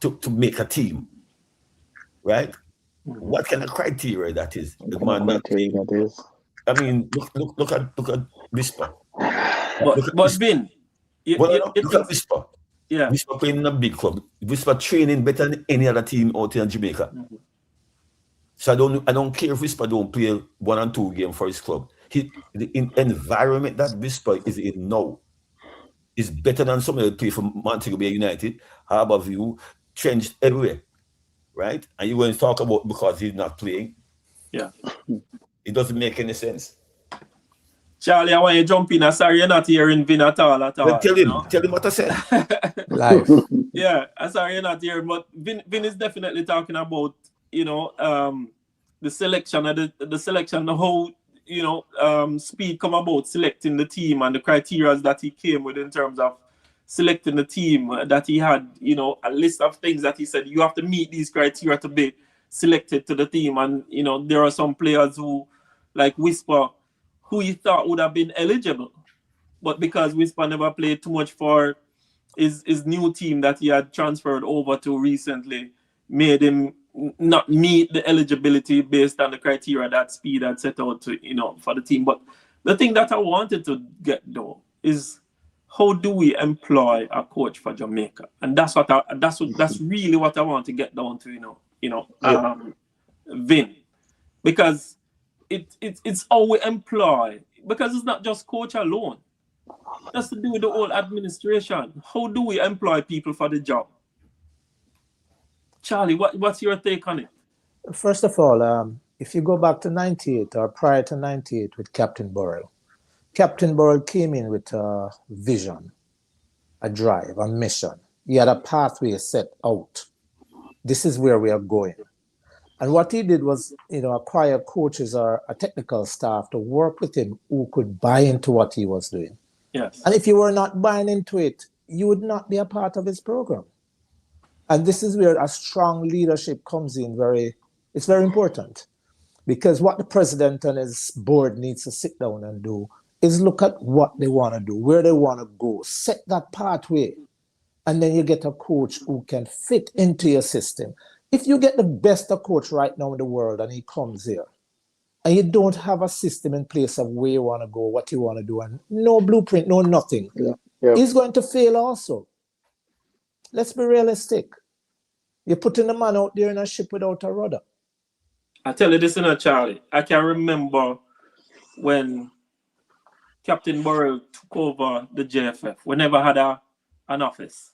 to make a team. Right? What kind of criteria that is? The man that is. I mean, look at Whisper. But Vin, look at Whisper. Yeah. Whisper playing in a big club. Whisper training better than any other team out here in Jamaica. So I don't care if Whisper don't play 1 and 2 games for his club. The environment that Whisper is in now is better than somebody that play for Montego Bay United, Harbourview, Trench, everywhere. Right? And you're going to talk about because he's not playing. Yeah. It doesn't make any sense. Charlie, I want you to jump in. I'm sorry you're not hearing Vin at all. Well, tell him what I said. Live. Yeah, I'm sorry you're not hearing, but Vin is definitely talking about, the selection and the selection, the whole, speed come about selecting the team and the criteria that he came with in terms of selecting the team, that he had, a list of things that he said you have to meet these criteria to be selected to the team. And there are some players who, like Whisper, who he thought would have been eligible, but because Whisper never played too much for his new team that he had transferred over to recently, made him not meet the eligibility based on the criteria that Speed had set out to, for the team. But the thing that I wanted to get though is, how do we employ a coach for Jamaica? And that's really what I want to get down to, Vin, because it's how we employ, because it's not just coach alone. That's to do with the whole administration. How do we employ people for the job? Charlie, what's your take on it? First of all, if you go back to 98 or prior to 98 with Captain Burrell came in with a vision, a drive, a mission. He had a pathway set out. This is where we are going. And what he did was, acquire coaches or a technical staff to work with him who could buy into what he was doing. Yes. And if you were not buying into it, you would not be a part of his program. And this is where a strong leadership comes in. It's very important, because what the president and his board needs to sit down and do is look at what they want to do, where they want to go, set that pathway, and then you get a coach who can fit into your system. If you get the best coach right now in the world and he comes here, and you don't have a system in place of where you want to go, what you want to do, and no blueprint, no nothing, he's going to fail also. Let's be realistic. You're putting the man out there in a ship without a rudder. I tell you this, Charlie. I can remember when Captain Burrell took over the JFF. We never had an office.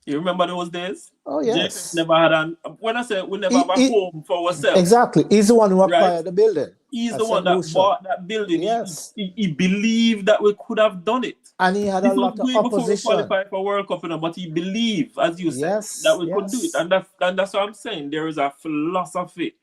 You remember those days? Oh, yes. JFF never had when I say we never have a home for ourselves. Exactly. He's the one who acquired the building. He's the one that bought that building. Yes. He believed that we could have done it. And he had a lot of opposition. Before we qualified for World Cup, but he believed, as you said, that we could do it. And that's what I'm saying. There is a philosophy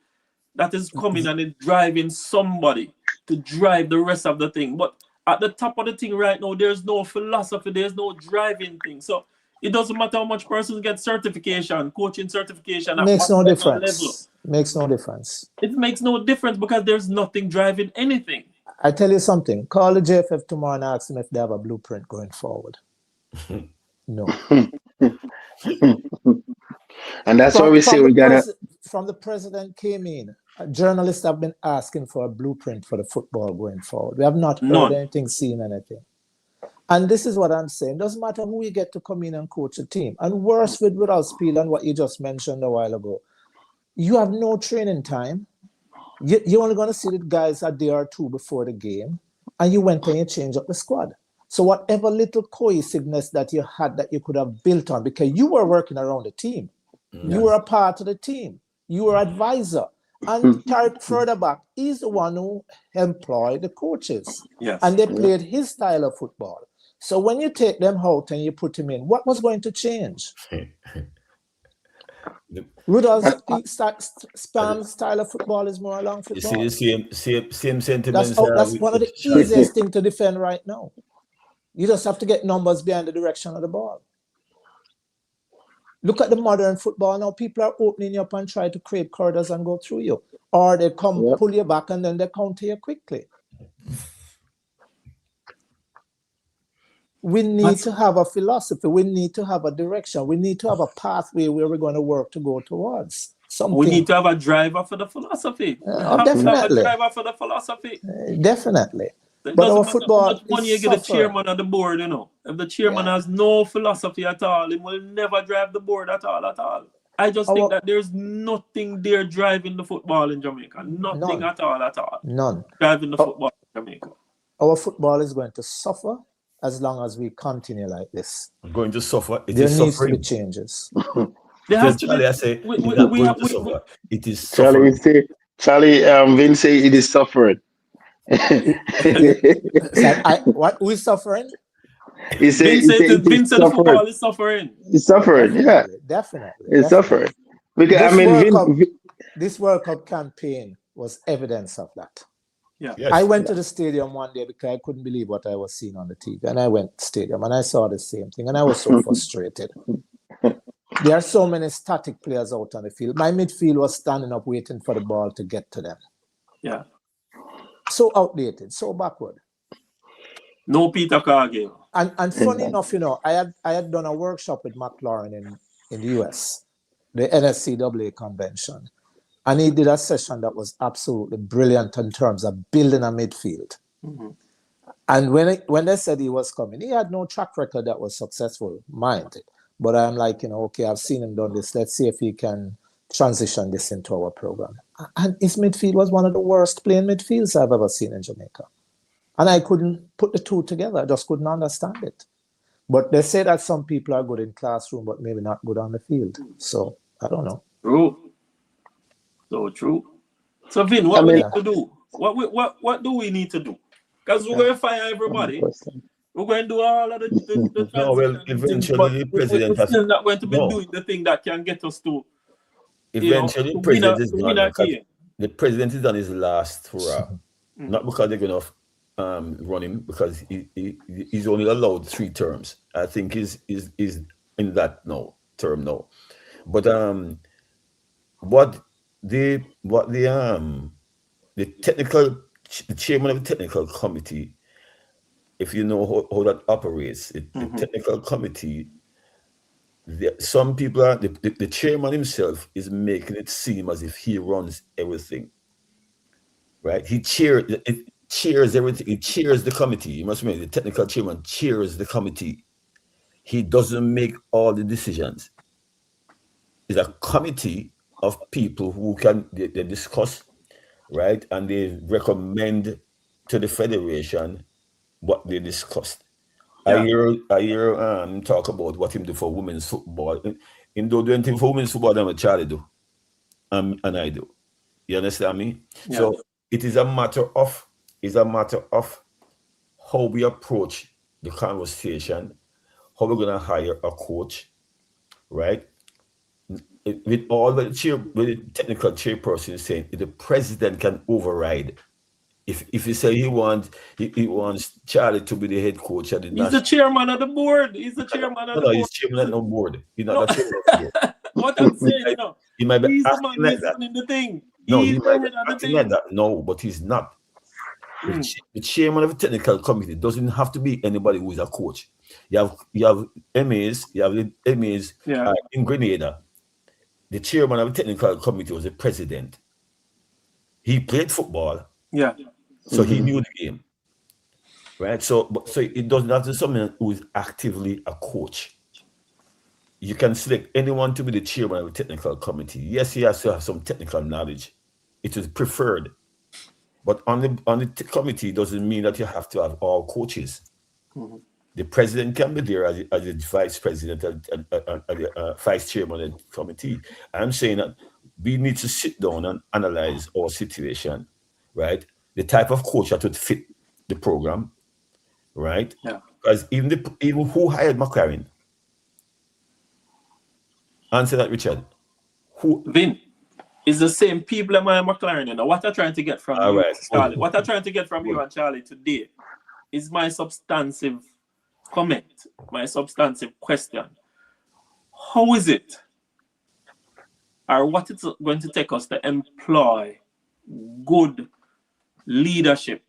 that is coming and it's driving somebody to drive the rest of the thing. But at the top of the thing right now, there's no philosophy, there's no driving thing. So it doesn't matter how much persons get certification, coaching certification. Makes no difference. Makes no difference. It makes no difference because there's nothing driving anything. I tell you something. Call the JFF tomorrow and ask them if they have a blueprint going forward. No. And that's why we say we gotta. From the president came in, Journalists have been asking for a blueprint for the football going forward. We have not heard None. anything, seen anything. And this is what I'm saying. Doesn't matter who you get to come in and coach a team. And worse without Spiel and what you just mentioned a while ago. You have no training time. You're only going to see the guys a day or two before the game. And you went and you changed up the squad. So whatever little cohesiveness that you had that you could have built on, because you were working around the team. You were a part of the team. You were advisor. And Tarek further back, he's the one who employed the coaches. Yes. And they played his style of football. So when you take them out and you put him in, what was going to change? Rudolph's spam style of football is more along football. You see the same sentiments. That's one of the easiest things to defend right now. You just have to get numbers behind the direction of the ball. Look at the modern football now. People are opening you up and try to create corridors and go through you. Or they come pull you back and then they counter you quickly. We need to have a philosophy. We need to have a direction. We need to have a pathway where we're going to work to go towards something. We need to have a driver for the philosophy. Definitely. A driver for the philosophy. Definitely. It But our doesn't football matter how much money you get the suffer. chairman of the board, you know. If the chairman has no philosophy at all, he will never drive the board at all. I just think that there's nothing there driving the football in Jamaica. Nothing at all. None. Driving the football in Jamaica. Our football is going to suffer as long as we continue like this. Going to suffer. There needs to be changes. There has to Charlie, I be. say, it is Charlie, suffering. Vince say it is suffering. Who is suffering? Vincent football is suffering. It's suffering, Definitely. It's suffering. Because this World Cup campaign was evidence of that. Yeah. Yes. I went to the stadium one day because I couldn't believe what I was seeing on the TV. And I went to the stadium and I saw the same thing. And I was so frustrated. There are so many static players out on the field. My midfield was standing up waiting for the ball to get to them. Yeah. So outdated, so backward. No Peter Cargill. And funny enough, you know, I had done a workshop with McLaurin in the US, the NSCAA convention. And he did a session that was absolutely brilliant in terms of building a midfield. Mm-hmm. And when they said he was coming, he had no track record that was successful, mind it. But I'm like, you know, okay, I've seen him done this. Let's see if he can transition this into our program. And his midfield was one of the worst playing midfields I've ever seen in Jamaica. And I couldn't put the two together. I just couldn't understand it. But they say that some people are good in classroom, but maybe not good on the field. So I don't know. True. So true. So Vin, what we need to do? What do we need to do? Because we're going to fire everybody. We're going to do all of the No, well, eventually the president has... We're still not going to be doing the thing that can get us to... Eventually, the president is done. The president is on his last hurrah. Not because they're going to run him, because he's only allowed 3 terms. I think he's in that term now. But what the chairman of the technical committee, if you know how that operates, the technical committee, some people are the chairman himself is making it seem as if he runs everything. Right? He chairs everything. He chairs the committee. You must remember the technical chairman chairs the committee. He doesn't make all the decisions. It's a committee of people who they discuss, right? And they recommend to the federation what they discussed. Yeah. I hear talk about what him do for women's football. Him do anything for women's football than what Charlie do. And I do. You understand me? Yeah. So it is a matter of how we approach the conversation, how we're gonna hire a coach, right? With all the technical chairperson saying the president can override. If he say he wants Charlie to be the head coach at the he's the chairman of the board. He's the chairman of the board. He's chairman of the board. He's not the chairman of the board. What I'm saying, you know, he might be he's the acting man like that. running the thing. No, he's he might be acting like that. No, but he's not. The chairman of the technical committee doesn't have to be anybody who is a coach. You have MAs, in Grenada. The chairman of the technical committee was the president. He played football. Yeah. So he knew the game. Right? So it doesn't have to be someone who is actively a coach. You can select anyone to be the chairman of a technical committee. Yes, he has to have some technical knowledge. It is preferred. But on the committee doesn't mean that you have to have all coaches. The president can be there as the vice president and vice chairman of the committee. I'm saying that we need to sit down and analyze our situation, right? The type of coach that would fit the program, right? Yeah. Because even who hired McLaren? Answer that, Richard. Who? Vin, it's the same people at McLaren. You know what I'm trying to get from you, right. Charlie. What I'm trying to get from you and Charlie today is my substantive comment, my substantive question. How is it, or what it's going to take us to employ good leadership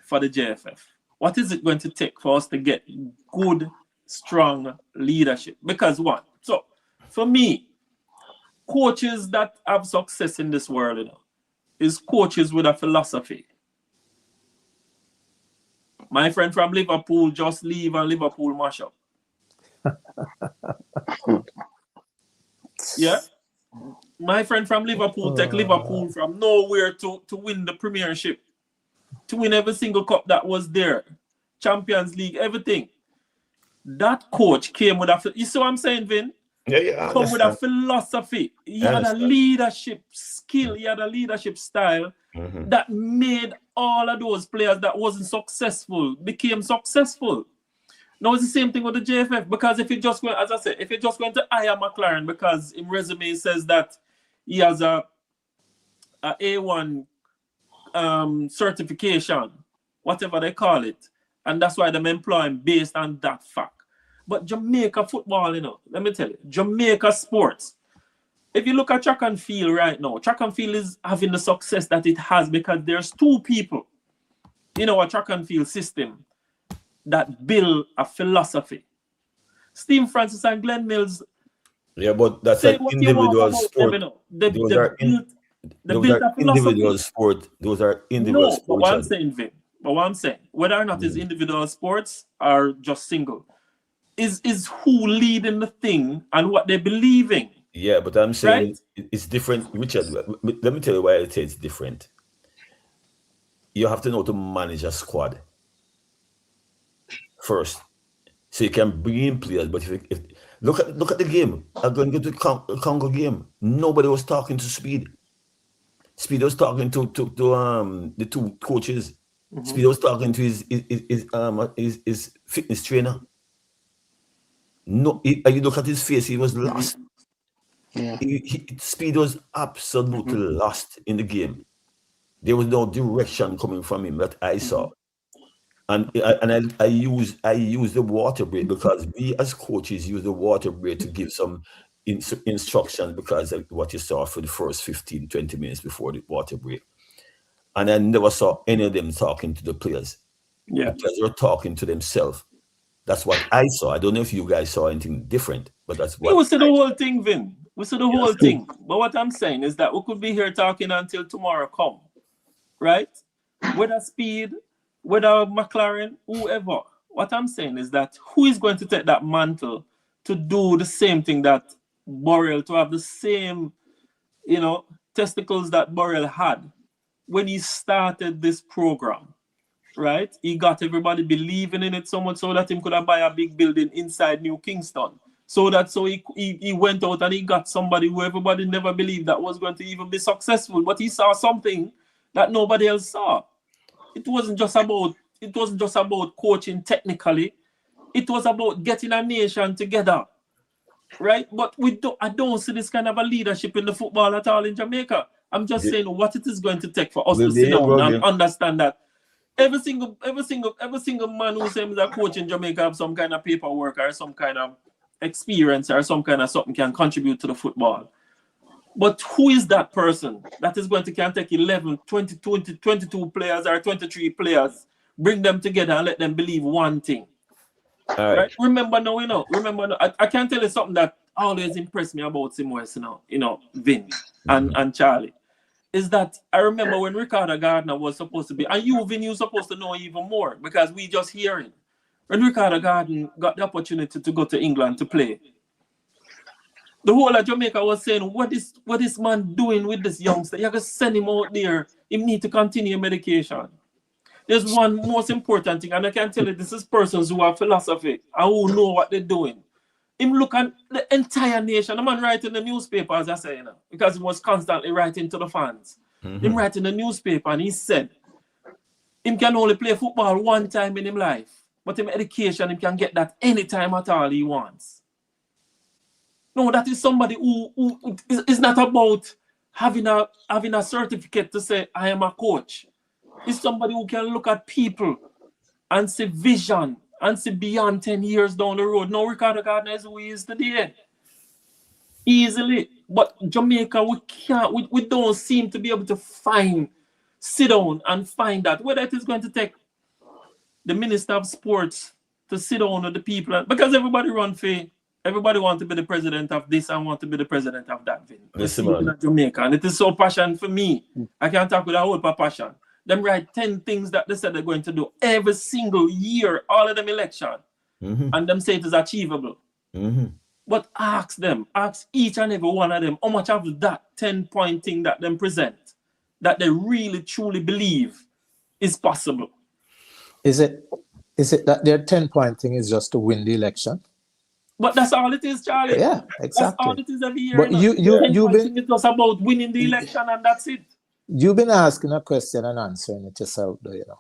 for the JFF? What is it going to take for us to get good, strong leadership? Because one, so for me, coaches that have success in this world, you know, is coaches with a philosophy. My friend from Liverpool just leave and Liverpool mash up. Yeah. My friend from Liverpool take Liverpool from nowhere to win the Premiership, to win every single cup that was there, Champions League, everything. That coach came with a, you see what I'm saying, Vin? Yeah. Come with a philosophy. He had a leadership skill. He had a leadership style that made all of those players that wasn't successful became successful. Now it's the same thing with the JFF, because if you just go, as I said, if you're just going to hire McLaren because in resume says that he has a A1 certification, whatever they call it, and that's why them employ him based on that fact. But Jamaica football, you know, let me tell you, Jamaica sports. If you look at track and field right now, track and field is having the success that it has because there's two people in our track and field system that build a philosophy. Steve Francis and Glenn Mills. Yeah, but that's an individual sport. They built a individual sport. Those are individual sports. But what I'm saying, Vin, whether or not it's individual sports or just single, is who leading the thing and what they believe in. Yeah, but I'm saying right? It's different. Richard, let me tell you why I say it's different. You have to know to manage a squad first, so you can bring in players. But if look at the game, I'm going to go to the Congo game. Nobody was talking to Speed. Speed was talking to the two coaches. Speed was talking to his fitness trainer. No, you look at his face; he was lost. Yeah. Speed was absolutely lost in the game. There was no direction coming from him that I saw, and I use the water break because we as coaches use the water break to give some instructions because of what you saw for the first 15-20 minutes before the water break, and I never saw any of them talking to the players. Yeah, because they were talking to themselves. That's what I saw. I don't know if you guys saw anything different, but that's what we saw the whole thing, Vin. We saw the whole thing. But what I'm saying is that we could be here talking until tomorrow come, right? Whether Speed, whether McLaren, whoever. What I'm saying is that who is going to take that mantle to do the same thing that Burrell, to have the same, testicles that Burrell had when he started this program, right? He got everybody believing in it so much so that he could have buy a big building inside New Kingston. So he went out and he got somebody who everybody never believed that was going to even be successful. But he saw something that nobody else saw. It wasn't just about coaching technically. It was about getting a nation together. Right? But I don't see this kind of a leadership in the football at all in Jamaica. I'm just saying what it is going to take for us to sit down and understand that every single man who says he's a coach in Jamaica have some kind of paperwork or some kind of experience or some kind of something can contribute to the football. But who is that person that is going to can take 11, 20, 22 players or 23 players, bring them together and let them believe one thing? Right? Remember now, I can tell you something that always impressed me about Sim West, Vin and Charlie. is that I remember when Ricardo Gardner was supposed to be, and you supposed to know even more because we just hearing. When Ricardo Gardner got the opportunity to go to England to play, the whole of Jamaica was saying, what is this man doing with this youngster? You have to send him out there. He need to continue medication. There's one most important thing, and I can tell you this is persons who have philosophy and who know what they're doing. Him look at the entire nation. The man writing the newspaper, as I say, you know, because he was constantly writing to the fans. Him writing the newspaper, and he said, him can only play football one time in his life, but in education, he can get that anytime at all he wants. No, that is somebody who is not about having a certificate to say, I am a coach. It's somebody who can look at people and see vision and see beyond 10 years down the road. Now, Ricardo Gardner is who he is today. Easily. But Jamaica, we don't seem to be able to sit down and find that. Whether it is going to take the Minister of Sports to sit down with the people. Because everybody run for, everybody want to be the president of this and want to be the president of that thing. Listen, man. Jamaica. And it is so passion for me. I can't talk with a whole passion. Them write 10 things that they said they're going to do every single year, all of them election. And them say it is achievable. But ask each and every one of them, how much of that 10-point thing that them present, that they really, truly believe is possible. Is it that their 10-point thing is just to win the election? But that's all it is, Charlie. Yeah, exactly. That's all it is every year. But you've been, it was about winning the election and that's it. You've been asking a question and answering it yourself, though, you know.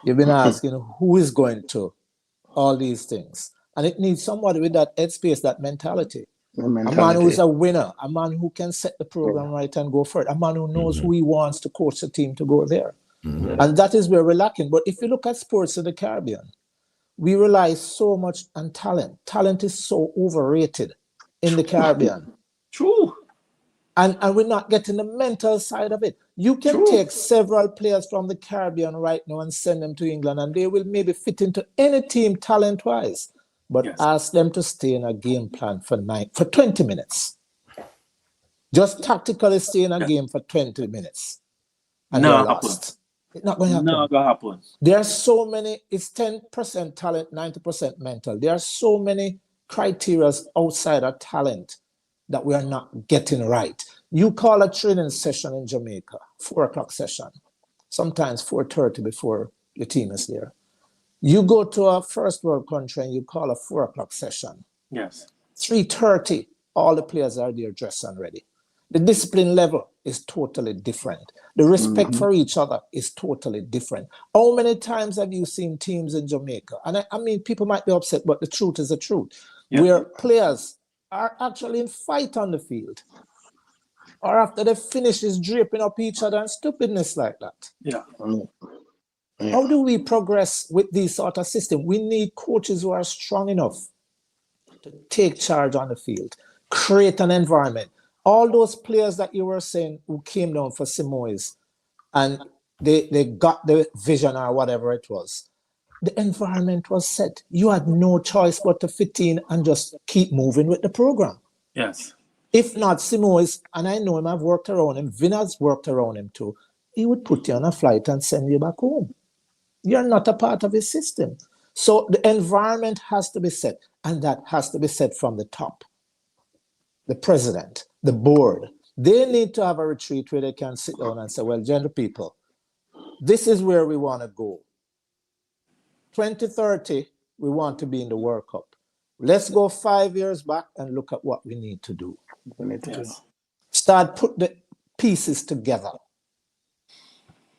You've been asking who is going to all these things. And it needs somebody with that headspace, that mentality. A man who is a winner, a man who can set the program right and go for it, a man who knows who he wants to coach the team to go there. And that is where we're lacking. But if you look at sports in the Caribbean, we rely so much on talent. Talent is so overrated in the Caribbean. True. And we're not getting the mental side of it. You can take several players from the Caribbean right now and send them to England, and they will maybe fit into any team talent-wise. But ask them to stay in a game plan for 20 minutes. Just tactically stay in a game for 20 minutes. And they're lost. It's not going to happen. Not going to happen. There are so many, it's 10% talent, 90% mental. There are so many criteria outside of talent that we are not getting right. You call a training session in Jamaica, 4 o'clock session, sometimes 4:30 before your team is there. You go to a first world country and you call a 4 o'clock session. Yes. 3:30, all the players are there dressed and ready. The discipline level is totally different. The respect for each other is totally different. How many times have you seen teams in Jamaica? And I mean, people might be upset, but the truth is the truth. Where players are actually in fight on the field, or after they finish is draping up each other and stupidness like that. How do we progress with these sort of systems? We need coaches who are strong enough to take charge on the field, create an environment. All those players that you were saying who came down for Simoes and they got the vision or whatever it was, the environment was set. You had no choice but to fit in and just keep moving with the program. Yes. If not, Simoes, and I know him, I've worked around him, Vinner's worked around him too, he would put you on a flight and send you back home. You're not a part of his system. So the environment has to be set, and that has to be set from the top. The president, the board, they need to have a retreat where they can sit down and say, well, gentle people, this is where we want to go. 2030, we want to be in the World Cup. Let's go 5 years back and look at what we need to do. Start put the pieces together.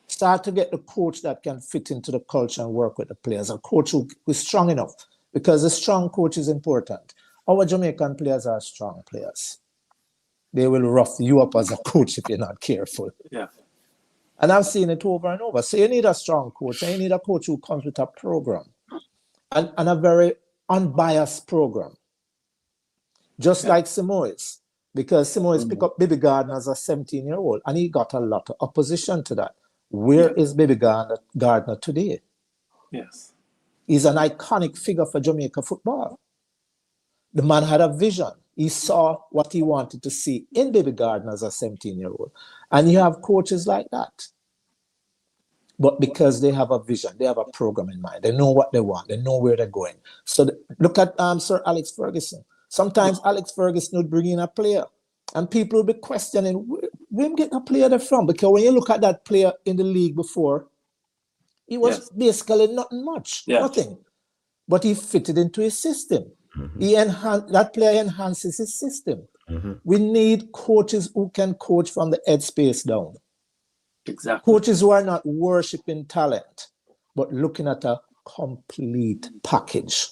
Start to get the coach that can fit into the culture and work with the players, a coach who is strong enough, because a strong coach is important. Our Jamaican players are strong players. They will rough you up as a coach if you're not careful. Yeah. And I've seen it over and over. So you need a strong coach, and you need a coach who comes with a program and a very unbiased program. Just like Simoes, because Simoes picked up Baby Gardner as a 17-year-old, and he got a lot of opposition to that. Where is Baby Gardner today? Yes. He's an iconic figure for Jamaica football. The man had a vision. He saw what he wanted to see in Baby Garden as a 17-year-old. And you have coaches like that. But because they have a vision, they have a program in mind, they know what they want, they know where they're going. So look at Sir Alex Ferguson. Sometimes Alex Ferguson would bring in a player and people will be questioning, where am getting a player there from? Because when you look at that player in the league before, he was basically nothing much, nothing. But he fitted into his system. That player enhances his system. We need coaches who can coach from the headspace down. Exactly. Coaches who are not worshiping talent, but looking at a complete package.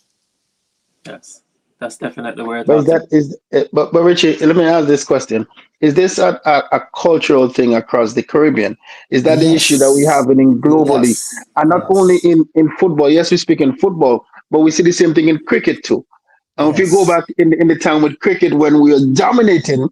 Yes, that's definitely where but Richie, let me ask this question. Is this a cultural thing across the Caribbean? Is that the issue that we have in globally? And not only in football, yes, we speak in football, but we see the same thing in cricket too. And if you go back in the time with cricket when we were dominating,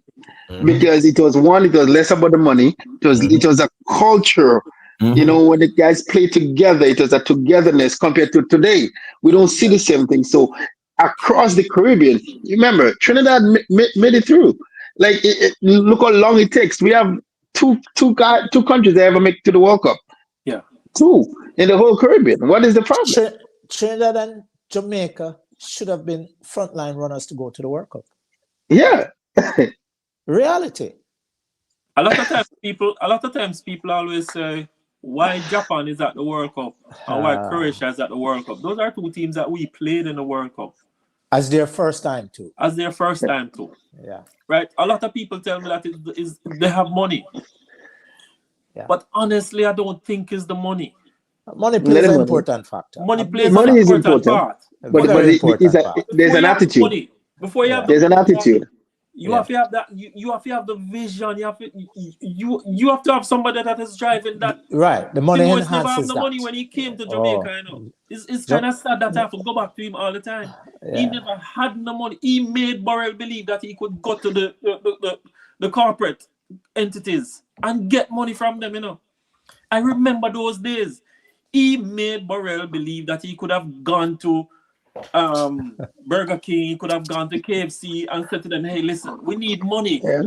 because it was less about the money. It was a culture. You know, when the guys play together, it was a togetherness compared to today. We don't see the same thing. So across the Caribbean, remember, Trinidad made it through. Like, look how long it takes. We have two countries that ever make it to the World Cup. Yeah. Two in the whole Caribbean. What is the problem? Trinidad and Jamaica should have been frontline runners to go to the World Cup. Yeah. Reality. A lot of times people always say, why Japan is at the World Cup and why Croatia is at the World Cup. Those are two teams that we played in the World Cup. As their first time too. Yeah. Right? A lot of people tell me that they have money. Yeah. But honestly, I don't think it's the money. Money plays an important factor. Money plays an important part. But there's an attitude. Before you have there's an attitude. You have to have that. You have to have the vision. You have to have somebody that is driving that. Right. The money enhances never have the that. money when he came to Jamaica. You know, it's kind of sad that I have to go back to him all the time. Yeah. He never had the money. He made Burrell believe that he could go to the corporate entities and get money from them. You know, I remember those days. He made Burrell believe that he could have gone to Burger King, he could have gone to KFC and said to them, hey, listen, we need money. Yeah.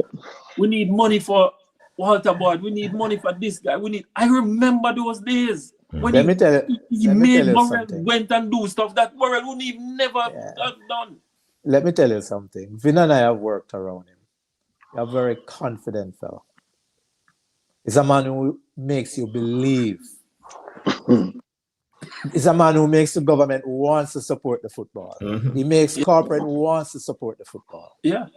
We need money for Walter Boyd. We need money for this guy. I remember those days when he made Burrell went and do stuff that Burrell wouldn't even never have done. Let me tell you something. Vin and I have worked around him. He's a very confident fellow. He's a man who makes you believe. He's a man who makes the government wants to support the football. He makes corporate who wants to support the football. Yeah.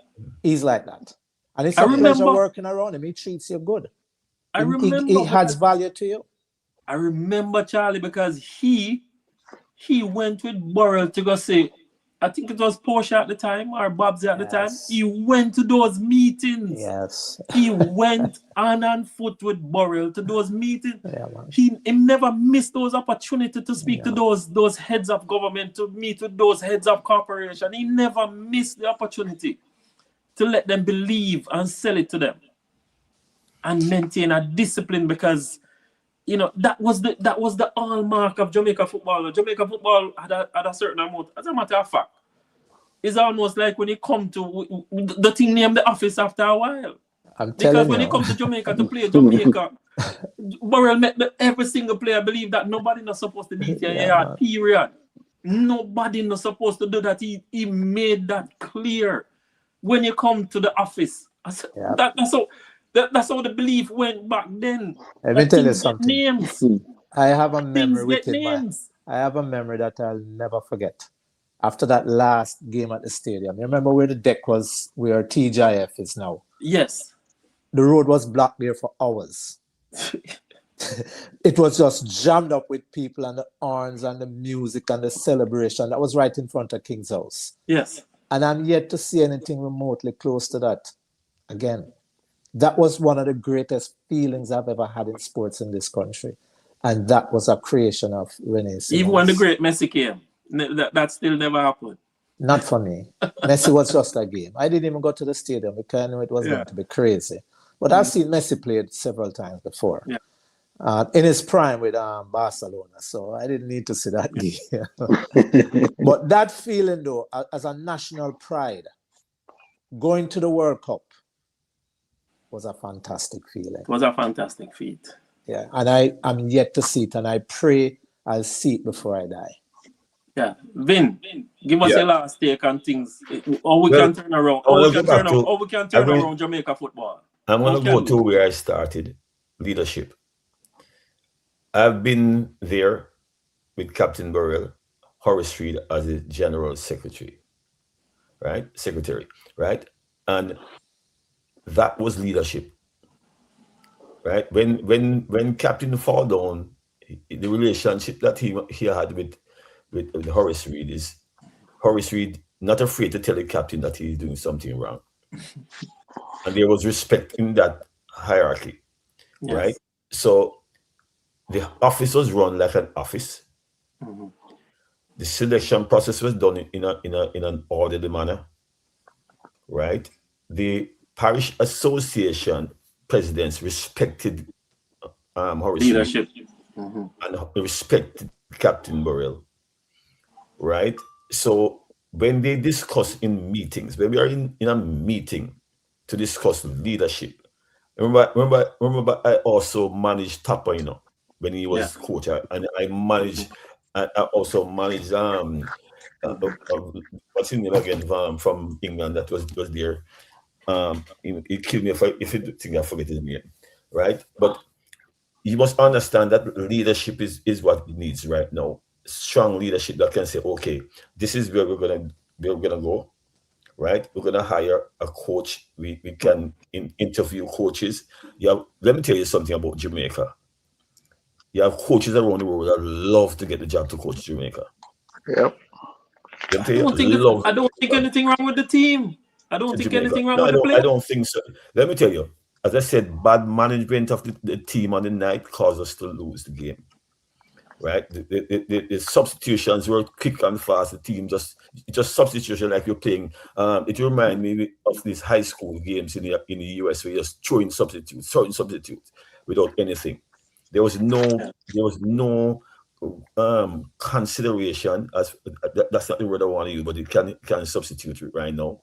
He's like that. And it's a pleasure working around him. He treats you good. He adds value to you. I remember, Charlie, because he went with Burrell to go say, I think it was Porsche at the time or Babsy at the time. He went to those meetings. Yes. He went on foot with Burrell to those meetings. Yeah, he never missed those opportunities to speak to those heads of government, to meet with those heads of corporation. He never missed the opportunity to let them believe and sell it to them and maintain a discipline, because you know that was the hallmark of Jamaica football. Jamaica football had a certain amount. As a matter of fact, it's almost like when you come to the thing named the office after a while. Because when you come to Jamaica to play Jamaica, Burrell made every single player believe that nobody not supposed to beat you. Period. Nobody not supposed to do that. He made that clear when you come to the office. That's how the belief went back then. Let me tell you something. Names. I have a memory I have a memory that I'll never forget. After that last game at the stadium, you remember where the deck was, where TGIF is now? Yes. The road was blocked there for hours. It was just jammed up with people and the horns and the music and the celebration. That was right in front of King's House. Yes. And I'm yet to see anything remotely close to that again. That was one of the greatest feelings I've ever had in sports in this country. And that was a creation of Renee Simmons. Even when the great Messi came, that still never happened. Not for me. Messi was just a game. I didn't even go to the stadium because I knew it was going to be crazy. But I've seen Messi played several times before. Yeah. In his prime with Barcelona. So I didn't need to see that game. But that feeling, though, as a national pride, going to the World Cup was a fantastic feeling. It was a fantastic feat. Yeah, and I'm yet to see it, and I pray I'll see it before I die. Yeah, Vin, give us Yeah. your last take on things. How we Well, can turn around. I wanna go back to- How we can turn around Jamaica football. I'm going to Okay. go to where I started, leadership. I've been there with Captain Burrell, Horace Reed as the general secretary, right? And that was leadership, right? When Captain fall down, the relationship that he had with Horace Reed is Horace Reed not afraid to tell the captain that he's doing something wrong. And there was respect in that hierarchy, Yes. right? So the office was run like an office. Mhm. The selection process was done in an orderly manner, right? The parish association presidents respected Horace Reed Leadership. Mhm. and respected Captain Burrell, right? So when they discuss in meetings, when we are in a meeting to discuss leadership, remember I also managed Tapa, when he was coach, and I managed, I also managed what's his name again, from England that was there. He killed me if you think I forget his name, right? But you must understand that leadership is what it needs right now. Strong leadership that can say, okay, this is where we're gonna go, right? We're gonna hire a coach. We can interview coaches. Let me tell you something about Jamaica. You have coaches around the world that love to get the job to coach Jamaica. Yep. Let me tell you, I don't think anything wrong with the team. I don't think Jamaica. anything wrong No, with the I players. don't think so. Let me tell you, as I said, bad management of the team on the night caused us to lose the game. Right? The substitutions were quick and fast. The team just substitution like you're playing. It reminds me of these high school games in the US where you're just throwing substitutes without anything. There was no consideration as that's not the word I want to use, but it can substitute it right now.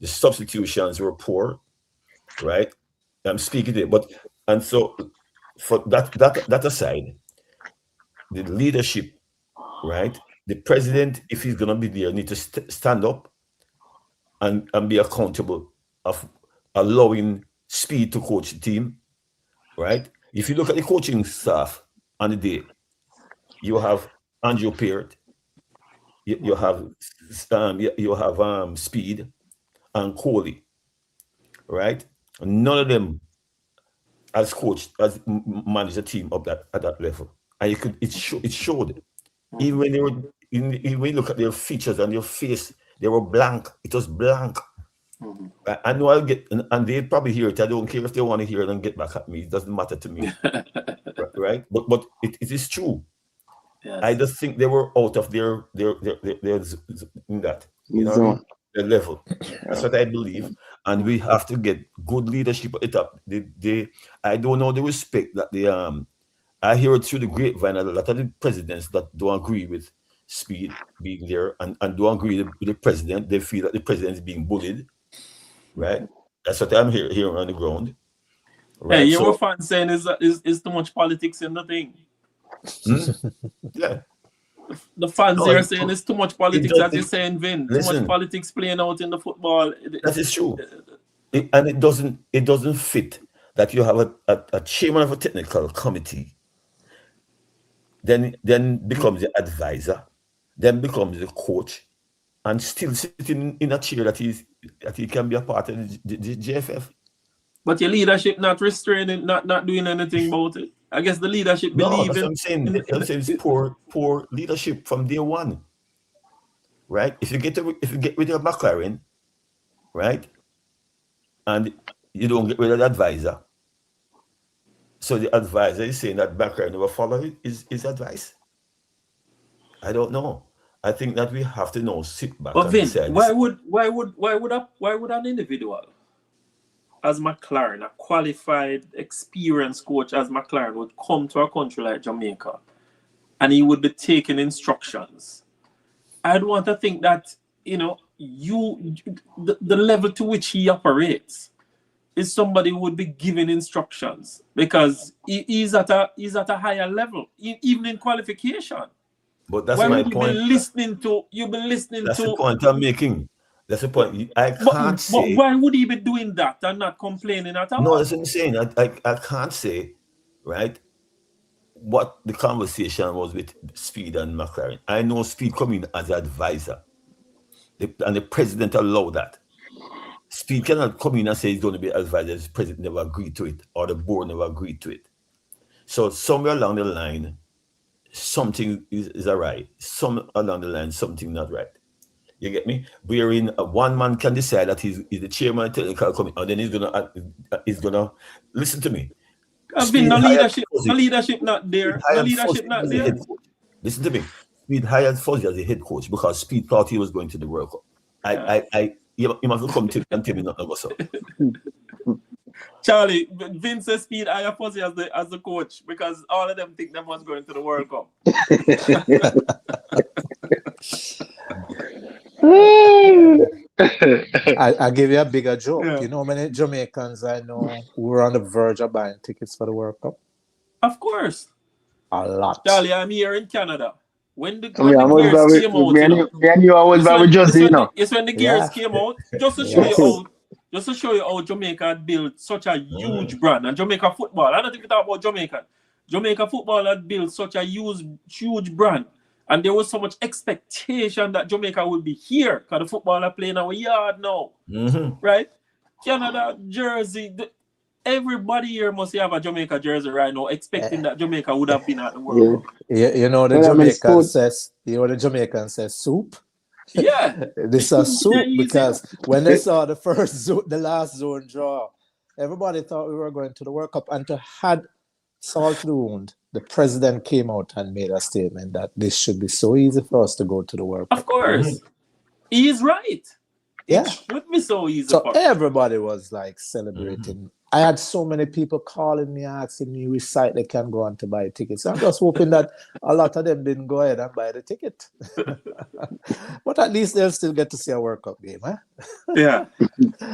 The substitutions were poor, right? I'm speaking to it, and so for that aside, the leadership, right? The president, if he's gonna be there, need to stand up and be accountable of allowing Speed to coach the team, right? If you look at the coaching staff on the day, you have Andrew Peart, you have Speed and Coley, right? None of them as managed a team up at that level, and it showed. Even when when you look at their features and their face, they were blank. It was blank. Mhm. I know I'll get, and they probably hear it. I don't care if they want to hear it and get back at me. It doesn't matter to me, right? But it is true. Yes. I just think they were out of their in that, Zone. their level. That's what I believe, and we have to get good leadership at the top. I don't know the respect that I hear it through the grapevine. A lot of the presidents that don't agree with Speed being there and don't agree with the president, they feel that the president is being bullied, right? That's what I'm hearing on the ground. Right? Hey, you're a fan saying is too much politics in the thing. Yeah. The fans are saying it's too much politics, as you're saying, Vin. Listen, too much politics playing out in the football. That is true. And it doesn't fit that you have a chairman of a technical committee, then becomes the advisor, then becomes the coach, and still sitting in a chair that he can be a part of the JFF. But your leadership not restraining, not doing anything about it. I guess the leadership believe that's what I'm saying. It's poor leadership from day one. Right? If you get rid of McLaren, right, and you don't get rid of the advisor, so the advisor is saying that McLaren never follow his advice. I don't know. I think that we have to now sit back. But and Vin, decide why would an individual as McLaren, a qualified, experienced coach as McLaren, would come to a country like Jamaica and he would be taking instructions? I'd want to think that, you the level to which he operates is somebody who would be giving instructions because he's at a higher level, even in qualification. But that's Why my would you point. be listening to? You've been listening That's to. the point I'm making. That's the point. I can't But say. why would he be doing that and not complaining at all? No, that's what I'm saying. I can't say, right, what the conversation was with Speed and McLaren. I know Speed coming as an advisor, and the president allowed that. Speed cannot come in and say he's going to be advisor. The president never agreed to it, or the board never agreed to it. So somewhere along the line, something is right. Some along the line, something not right. You get me? Wherein one man can decide that he's the chairman of the technical committee, and then he's gonna listen to me. Been no leadership not there. No leadership not there. Listen to me. Speed hired Fuzzy as a head coach because Speed thought he was going to the World Cup. You must come to me and tell me nothing about so. Charlie, Vince says Speed hired Fuzzy as the coach because all of them think them was going to the World Cup. I give you a bigger joke. Yeah. You know how many Jamaicans I know who were on the verge of buying tickets for the World Cup? Of course. A lot. Charlie, I'm here in Canada. When the I mean, I was gears came out, me and you always about just, you know. It's when the gears came out, just to show you how Jamaica had built such a huge brand. And Jamaica football, I don't think we talk about Jamaica. Jamaica football had built such a huge brand. And there was so much expectation that Jamaica would be here because the football are playing our yard now. Mm-hmm. Right? Canada, Jersey, everybody here must have a Jamaica jersey right now, expecting that Jamaica would have been at the World Cup. You know the Jamaican says soup. Yeah. This is soup because when they saw the last zone draw, everybody thought we were going to the World Cup, and to had salt to the wound, the president came out and made a statement that this should be so easy for us to go to the World Cup. Of course. He is right. Yeah. It should be so easy. So everybody was like celebrating. Mm-hmm. I had so many people calling me, asking me which site they can go on to buy tickets. I'm just hoping that a lot of them didn't go ahead and buy the ticket. But at least they'll still get to see a World Cup game, huh? Yeah.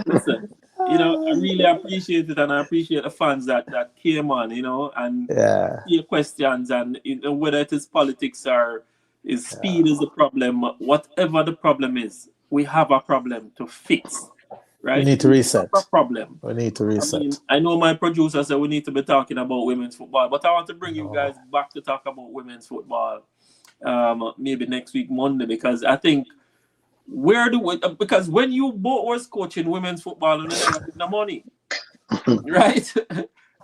Listen, I really appreciate it, and I appreciate the fans that came on, and your questions, and whether it is politics or is speed is the problem, whatever the problem is, we have a problem to fix. Right? We need to reset. Problem. We need to reset. I know my producer said we need to be talking about women's football, but I want to bring you guys back to talk about women's football maybe next week, Monday, because I think because when you both was coaching women's football and no money, right?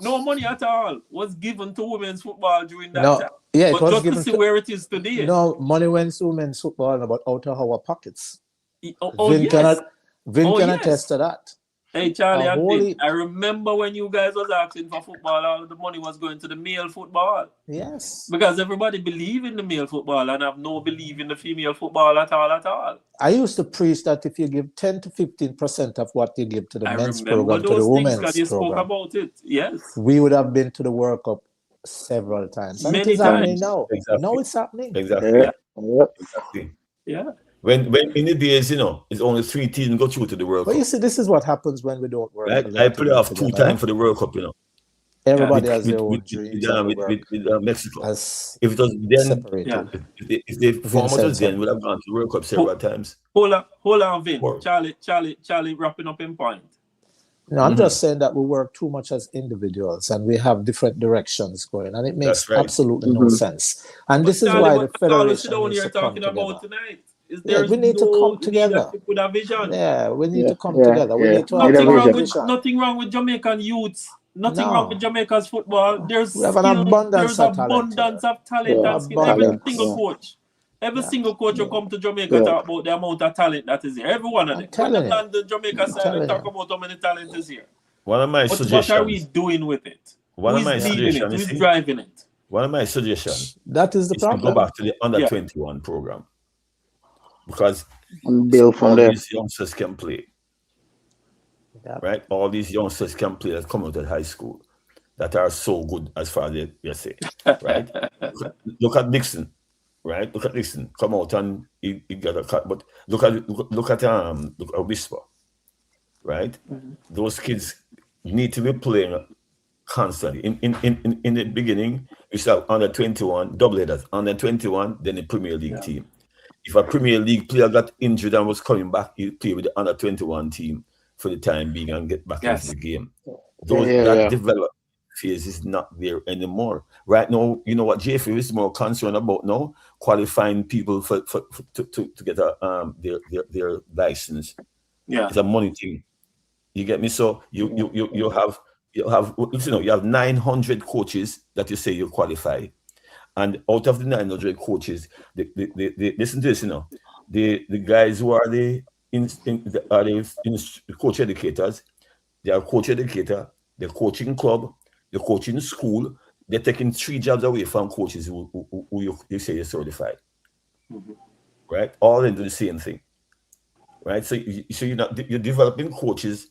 No money at all was given to women's football during that time. Yeah, but it was just given to see where it is today. No, money went to women's football about out of our pockets. Vin can attest to that. Hey, Charlie, I remember when you guys was asking for football, all of the money was going to the male football. Yes. Because everybody believe in the male football and have no belief in the female football at all. I used to preach that if you give 10 to 15% of what you give to the men's program, to the women's program, you spoke about it. Yes. We would have been to the World Cup several times. And Many it is times. happening now. Exactly. Now it's happening. Exactly. Yeah. Exactly. Yeah. When in the days, it's only 3 teams go through to the World Cup. But you see, this is what happens when we don't work. Right? I play off 2 times for the World Cup, Everybody has their own dreams. With Mexico. If it was then, if the performance was then, we'd have gone to the World Cup several times. Hold on, Vin. Charlie, wrapping up in point. No, I'm just saying that we work too much as individuals and we have different directions going, and it makes absolutely no sense. And this is why the federation needs to come together. Tonight. We need to come together. With a vision. Yeah, we need to come together. We need to nothing wrong with Jamaican youths. Nothing wrong with Jamaica's football. We have an abundance of talent. And skill. Every single coach. Every single coach who come to Jamaica talk about the amount of talent that is here. Every one of them. When they land the Jamaica side, they talk about how many talent is here. One of my suggestions. What are we doing with it? Who's driving it? One of my suggestions. That is the problem. To go back to the under 21 program. Because build from there. These youngsters can play. Right? All these youngsters can play that come out of high school that are so good as far as they say. Right? Look at Dixon. right? Listen, come out and he got a cut, but look at Whisper, right? Those kids need to be playing constantly. In the beginning, you start under 21, double headers, under 21, then the Premier League team. If a Premier League player got injured and was coming back, you play with the under 21 team for the time being and get back into the game. That development phase is not there anymore. Right now, you know what JFA is more concerned about now? Qualifying people to get their license. Yeah. It's a money thing. You get me? So you have 900 coaches that you say you qualify. And out of the 900 coaches, listen to this, the guys who are the coach educators, they are coach educator, the coaching club, the coaching school. They're taking 3 jobs away from coaches who you say you're certified, right? All into the same thing, right? So you're developing coaches,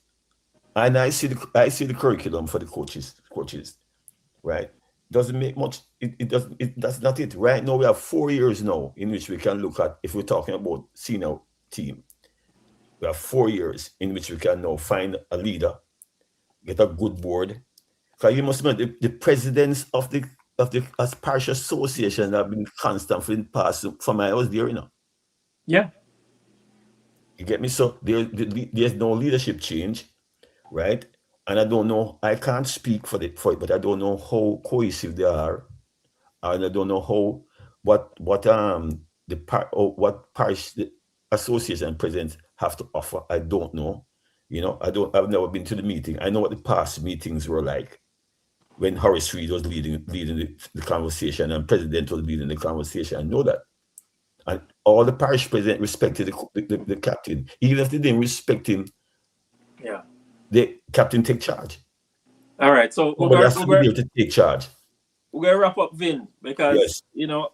and I see the curriculum for the coaches, right? Doesn't make much. That's not it. Right now we have 4 years now in which we can look at, if we're talking about senior team. We have 4 years in which we can now find a leader, get a good board. Because you must know the presidents of the parish association have been constant for the past from I was there, Yeah. You get me? So there's no leadership change, right? And I don't know, I can't speak for it, but I don't know how cohesive they are. And I don't know what parish the association presidents have to offer. I don't know. I've never been to the meeting. I know what the past meetings were like when Horace Reed was leading the conversation and president was leading the conversation. I know that. And all the parish president respected the captain. Even if they didn't respect him, the captain take charge. All right, so we're going to take charge. We're gonna wrap up, Vin, because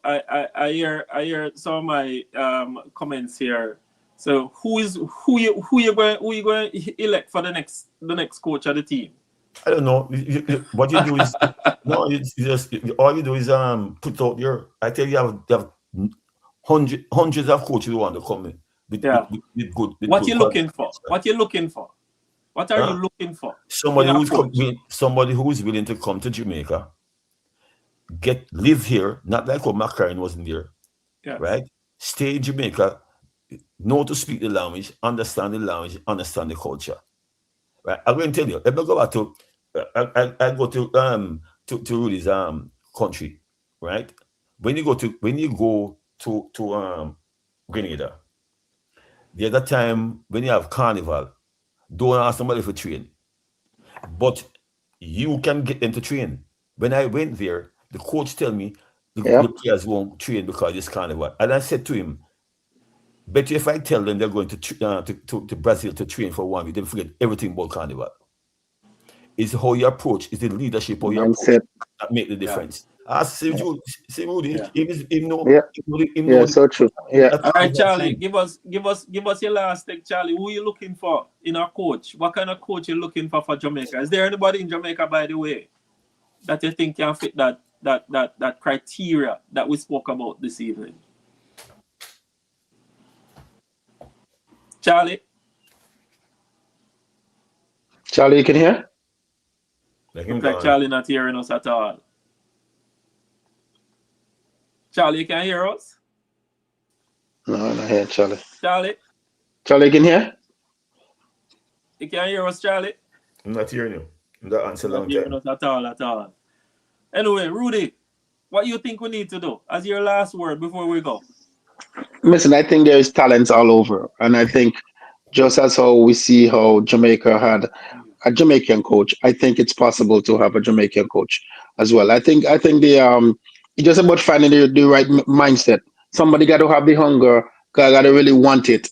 I hear some of my comments here. So who you going to elect for the next coach of the team? I don't know. What you do is all you do is put out your. I tell you, you have hundreds of coaches who want to come in. With good. What you looking for? What are you looking for? Somebody who's willing to come to Jamaica, live here, not like what McCarran wasn't there, right? Stay in Jamaica, know to speak the language, understand the culture, right? I'm going to tell you. Let me go back to I go to Rudy's country, right? When you go to Grenada, the other time when you have carnival, don't ask somebody for train, but you can get them to train. When I went there, the coach tell me the players won't train because it's carnival, and I said to him, "Bet you if I tell them they're going to Brazil to train for 1 week, they forget everything about carnival." It's how you approach, it's the leadership or your approach that make the difference. Ask Rudy, so true. Yeah. All right, Charlie, give us your last thing, Charlie. Who are you looking for in a coach? What kind of coach you looking for Jamaica? Is there anybody in Jamaica, by the way, that you think can fit that criteria that we spoke about this evening? Charlie, you can hear? Looks like Charlie not hearing us at all. Charlie, you can hear us? No, I'm not hearing Charlie. Charlie, you can hear? You can hear us, Charlie? I'm not hearing you. I'm not answering long time. Us at all. Anyway, Rudy, what do you think we need to do as your last word before we go? Listen, I think there is talent all over, and I think just as how we see how Jamaica had a Jamaican coach, I think it's possible to have a Jamaican coach as well. I think it's just about finding the right mindset. Somebody got to have the hunger, got to really want it.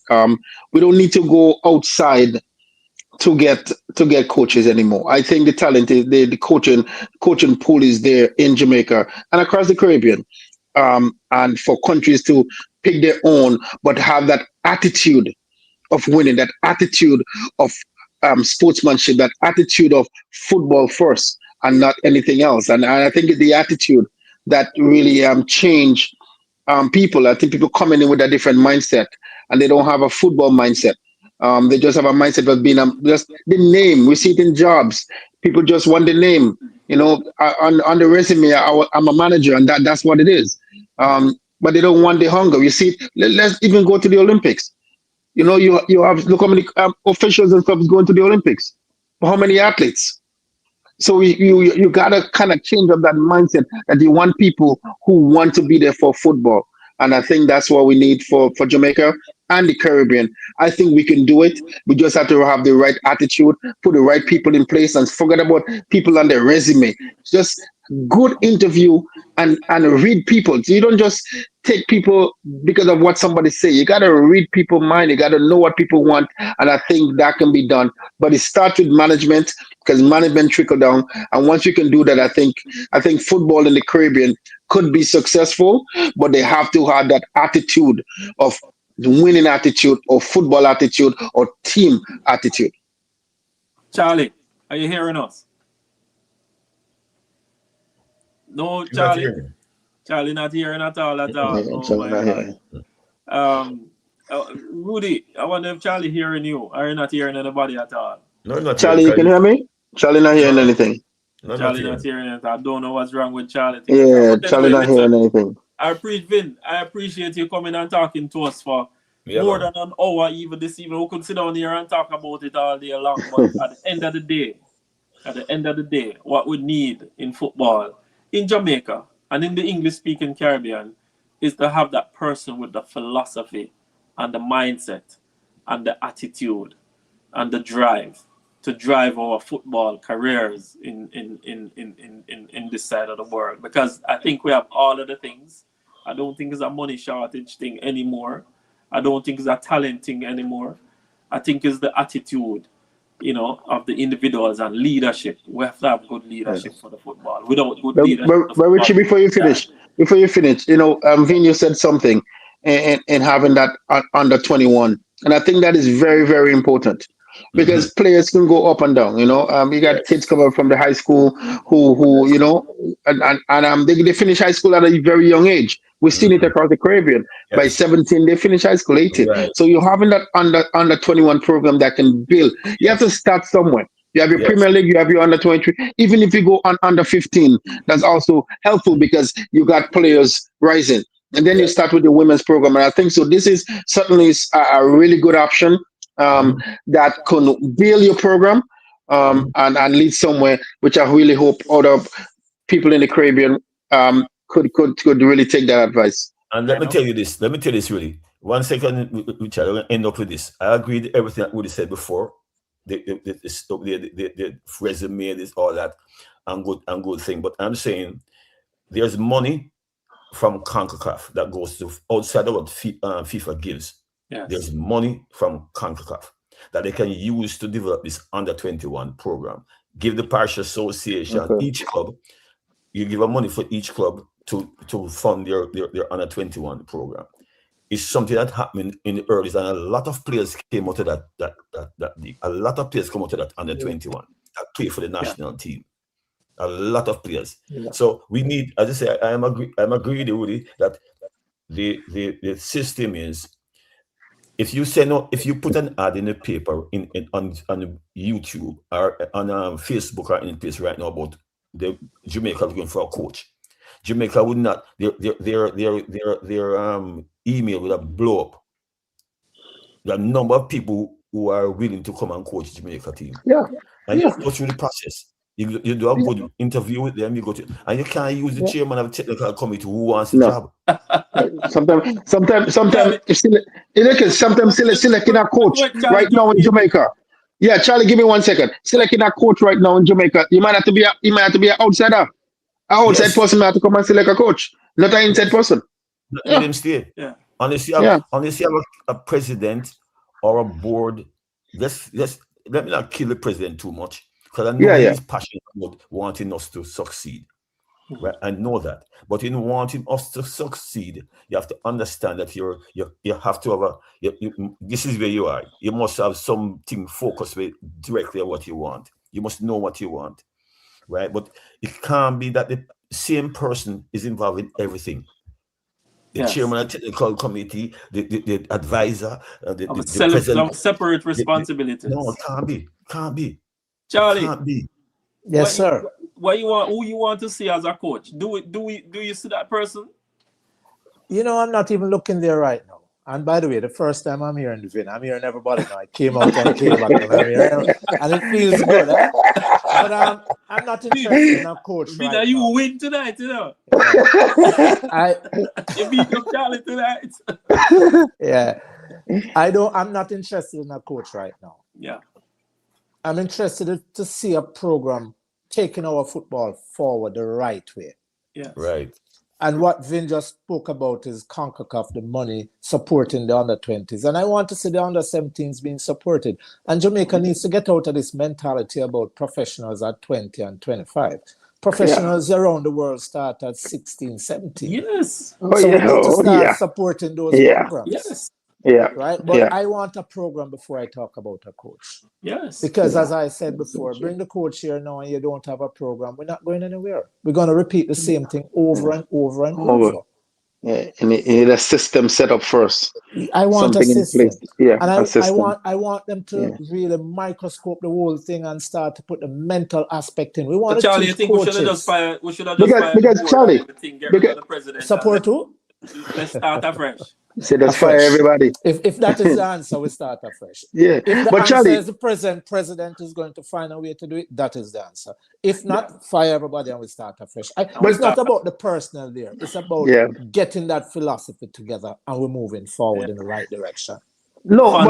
We don't need to go outside to get coaches anymore. I think the talent is the coaching pool is there in Jamaica and across the Caribbean, and for countries to pick their own, but have that attitude of winning, that attitude of sportsmanship, that attitude of football first and not anything else. And I think the attitude that really change people. I think people coming in with a different mindset, and they don't have a football mindset. They just have a mindset of being just the name. We see it in jobs. People just want the name. On the resume, I'm a manager, and that's what it is. But they don't want the hunger. You see, let's even go to the Olympics. You have look how many officials and stuff is going to the Olympics. How many athletes? So you gotta kind of change up that mindset that you want people who want to be there for football, and I think that's what we need for Jamaica and the Caribbean. I think we can do it. We just have to have the right attitude, put the right people in place, and forget about people on their resume. Just good interview and read people. So you don't just take people because of what somebody say. You gotta read people mind. You gotta know what people want, and I think that can be done. But it starts with management because management trickle down. And once you can do that, I think football in the Caribbean could be successful, but they have to have that attitude of winning attitude or football attitude or team attitude. Charlie, are you hearing us? No, You're not Charlie. hearing. Charlie not hearing at all. Oh my God. Rudy, I wonder if Charlie hearing you. Are you not hearing anybody at all? No, you're not Charlie, you can hearing. hear me? Charlie not hearing anything. No, Charlie not hearing it. I don't know what's wrong with Charlie. Yeah, But Charlie anyway, not hearing anything. I appreciate you coming and talking to us for more than an hour, even this evening. We could sit down here and talk about it all day long. But at the end of the day, what we need in football in Jamaica and in the English-speaking Caribbean is to have that person with the philosophy and the mindset and the attitude and the drive to drive our football careers in this side of the world. Because I think we have all of the things. I don't think it's a money shortage thing anymore. I don't think it's a talent thing anymore. I think it's the attitude, of the individuals and leadership. We have to have good leadership for the football. Without good leadership, But Richie, before you finish, Vino said something and having that under 21, and I think that is very, very important because players can go up and down. You got kids coming from the high school who they finish high school at a very young age. We've seen it across the Caribbean. By 17, they finish high school, 18. Right. So you're having that under 21 program that can build. You have to start somewhere. You have your Premier League, you have your under 23. Even if you go on under 15, that's also helpful because you got players rising. And then you start with the women's program. And I think so. This is certainly a really good option that can build your program and lead somewhere, which I really hope other people in the Caribbean could really take that advice. And let me tell you this, really. 1 second, which I'll end up with this. I agree with everything that Woody said before. The resume, this, all that, and good thing. But I'm saying there's money from CONCACAF that goes to outside of what FIFA gives. Yes. There's money from CONCACAF that they can use to develop this under 21 program. Give the parish association, each club, you give a money for each club to fund their under 21 program. It's something that happened in the early, and a lot of players came out of that league. A lot of players come out of that under 21 that play for the national team. A lot of players. Yeah. So we need, as I say, I'm agree with you, Woody, that the system is, if you put an ad in the paper on YouTube or on Facebook or in place right now about the Jamaica going for a coach, Jamaica would not their email would have blow up. The number of people who are willing to come and coach Jamaica team. Yeah. And you go through the process. You do a good interview with them. You go to, and you can't use the chairman of the technical committee who wants the job. Sometimes selecting a coach right now in Jamaica. Yeah, Charlie, give me 1 second. Selecting a coach right now in Jamaica. You might have to be an outsider. An outside person might have to come and select a coach, not an inside person. Let him stay. Yeah. Unless you have a president or a board, let me not kill the president too much. Because I know he's passionate about wanting us to succeed. Right? I know that. But in wanting us to succeed, you have to understand that you have to have this is where you are. You must have something focused with directly on what you want. You must know what you want. Right? But it can't be that the same person is involved in everything. the chairman of the technical committee, the advisor, the president. Separate responsibilities. No, it can't be. Charlie, it can't be. Yes, sir. Who you want to see as a coach? Do you see that person? You know, I'm not even looking there right now. And by the way, the first time I'm hearing the Vin, I'm hearing everybody now. I came out and came back, and it feels good, eh? But I'm not interested in a coach right now. You win tonight, you know. You beat up Charlie tonight. Yeah, I'm not interested in a coach right now. Yeah, I'm interested to see a program taking our football forward the right way. Yeah, right. And what Vin just spoke about is CONCACAF, the money supporting the under-20s. And I want to see the under-17s being supported. And Jamaica needs to get out of this mentality about professionals at 20 and 25. Professionals around the world start at 16, 17. Yes. So we need to start supporting those programs. Yes. Yeah. Right? But I want a program before I talk about a coach. Yes. Because as I said before, bring the coach here now and you don't have a program, we're not going anywhere. We're going to repeat the same thing over and over and over. Yeah, and you need a system set up first. I want something a system. in place. Yeah, and a system. I want them to really microscope the whole thing and start to put the mental aspect in. We want to Charlie, teach you think coaches. we should have just fired because Charlie, the president support who? Let's start afresh. So let's fire everybody. If that is the answer, we start afresh. Yeah, if the but answer Charlie, is the president is going to find a way to do it, that is the answer. If not, fire everybody and we start afresh. It's not about the personal there. It's about getting that philosophy together and we're moving forward in the right direction. No,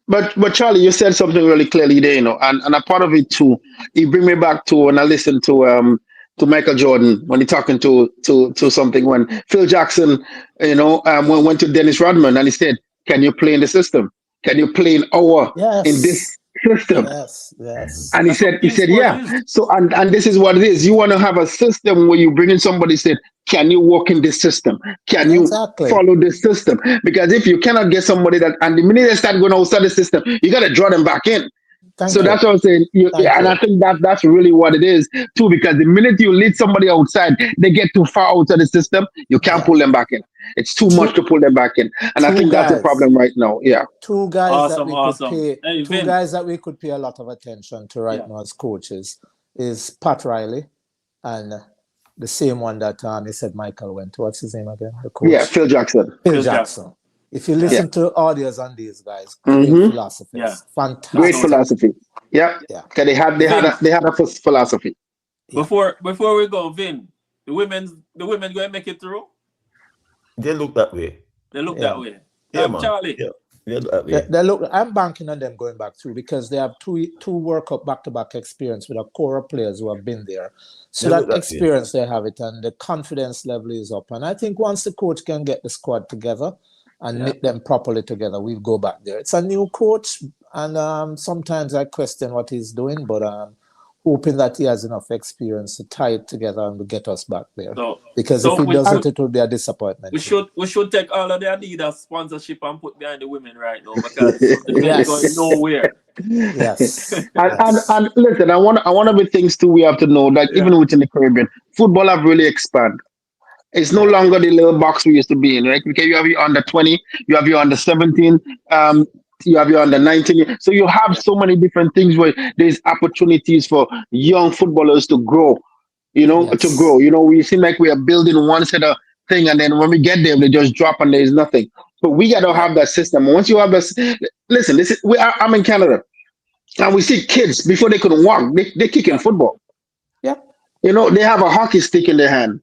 but Charlie, you said something really clearly there, you know, and a part of it too. You bring me back to when I listened to Michael Jordan when he talking to something when Phil Jackson, you know, went to Dennis Rodman and he said, "Can you play in the system? Can you play in this system?" Yes. And he said, yeah. So and this is what it is. You want to have a system where you bring in somebody said, "Can you work in this system? Can you follow this system?" Because if you cannot get somebody that, and the minute they start going outside the system, you got to draw them back in. That's what I'm saying. And I think that's really what it is too, because the minute you lead somebody outside, they get too far out of the system, you can't pull them back in. It's too much to pull them back in. And I think that's a problem right now. Yeah. Two guys that we could pay a lot of attention to right now as coaches is Pat Riley and the same one that he said Michael went to. What's his name again? The coach? Yeah, Phil Jackson. Phil Jackson. If you listen to audios on these guys, great philosophies, fantastic, great philosophy. Yeah. Okay, they had a philosophy. Before we go, Vin, the women going to make it through. They look that way. That way. Yeah, man. Charlie. Yeah. They look that way. I'm banking on them going back through because they have two World Cup back-to-back experience with a core of players who have been there. So that experience they have it, and the confidence level is up. And I think once the coach can get the squad together and knit them properly together, we'll go back there. It's a new coach, and sometimes I question what he's doing, but I'm hoping that he has enough experience to tie it together and to get us back there. Because if he doesn't, it will be a disappointment. We should take all of the Adidas sponsorship and put behind the women right now, because they're going nowhere. Yes. And listen, I want to be things too. We have to know that even within the Caribbean, football have really expanded. It's no longer the little box we used to be in, right? Because you have your under 20, you have your under 17, you have your under 19. So you have so many different things where there's opportunities for young footballers to grow, to grow. We seem like we are building one set of thing, and then when we get there, they just drop and there's nothing. But we got to have that system. Once you have this, listen, I'm in Canada, and we see kids before they could walk, they kick in football. Yeah. They have a hockey stick in their hand.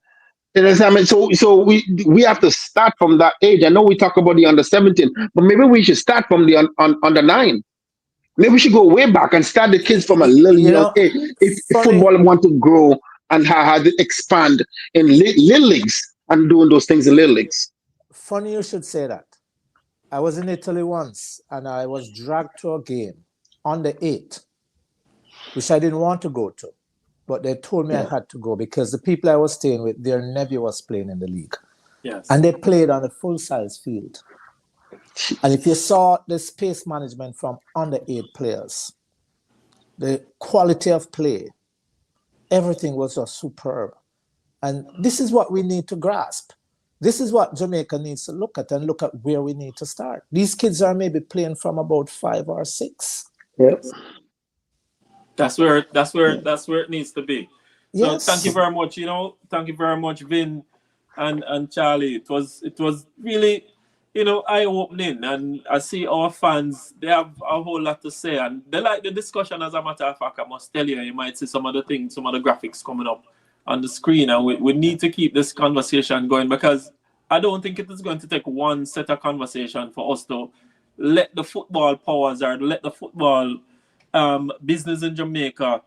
You know what I mean? So we have to start from that age. I know we talk about the under 17, but maybe we should start from the under 9. Maybe we should go way back and start the kids from a little young age. If football want to grow and have it expand in little leagues and doing those things in little leagues. Funny you should say that. I was in Italy once and I was dragged to a game under 8, which I didn't want to go to. But they told me I had to go because the people I was staying with, their nephew was playing in the league. Yes. And they played on a full-size field. And if you saw the space management from under 8 players, the quality of play, everything was just superb. And this is what we need to grasp. This is what Jamaica needs to look at and look at where we need to start. These kids are maybe playing from about 5 or 6. Yep. That's where it needs to be. So thank you Yes. very much. Thank you very much, Vin and Charlie. It was really, eye opening, and I see our fans. They have a whole lot to say, and they like the discussion. As a matter of fact, I must tell you, you might see some of the things, some of the graphics coming up on the screen, and we need to keep this conversation going, because I don't think it is going to take one set of conversation for us to let the football powers, or let the football business in Jamaica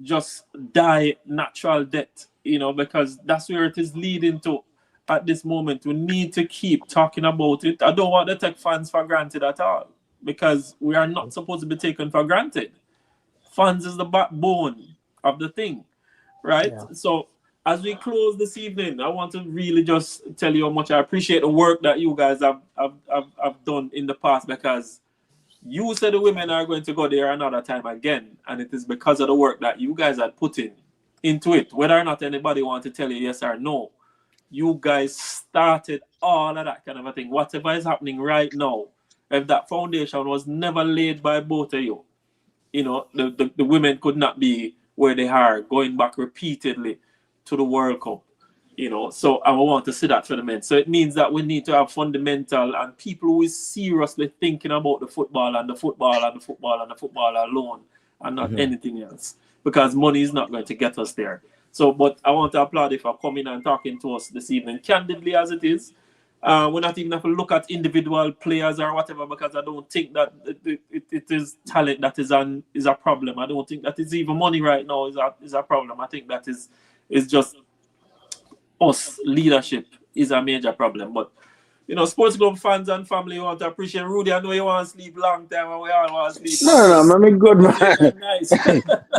just die natural death, because that's where it is leading to at this moment. We need to keep talking about it. I don't want to take fans for granted at all, because we are not supposed to be taken for granted. Fans is the backbone of the thing, right? Yeah. So as we close this evening, I want to really just tell you how much I appreciate the work that you guys have done in the past, because you said the women are going to go there another time again, and it is because of the work that you guys had put into it. Whether or not anybody wants to tell you yes or no, you guys started all of that kind of a thing. Whatever is happening right now, if that foundation was never laid by both of you, the women could not be where they are, going back repeatedly to the World Cup. So I want to see that for the men. So it means that we need to have fundamental and people who is seriously thinking about the football and the football and the football and the football alone, and not anything else, because money is not going to get us there. So, but I want to applaud you for coming and talking to us this evening, candidly as it is. We're not even have to look at individual players or whatever, because I don't think that it is talent that is a problem. I don't think that is even money right now is a problem. I think that is just us. Leadership is a major problem. But SportGlobe fans and family want to appreciate Rudy. I know you want to sleep long time, and we all want to sleep. No, man, we good, man. Nice.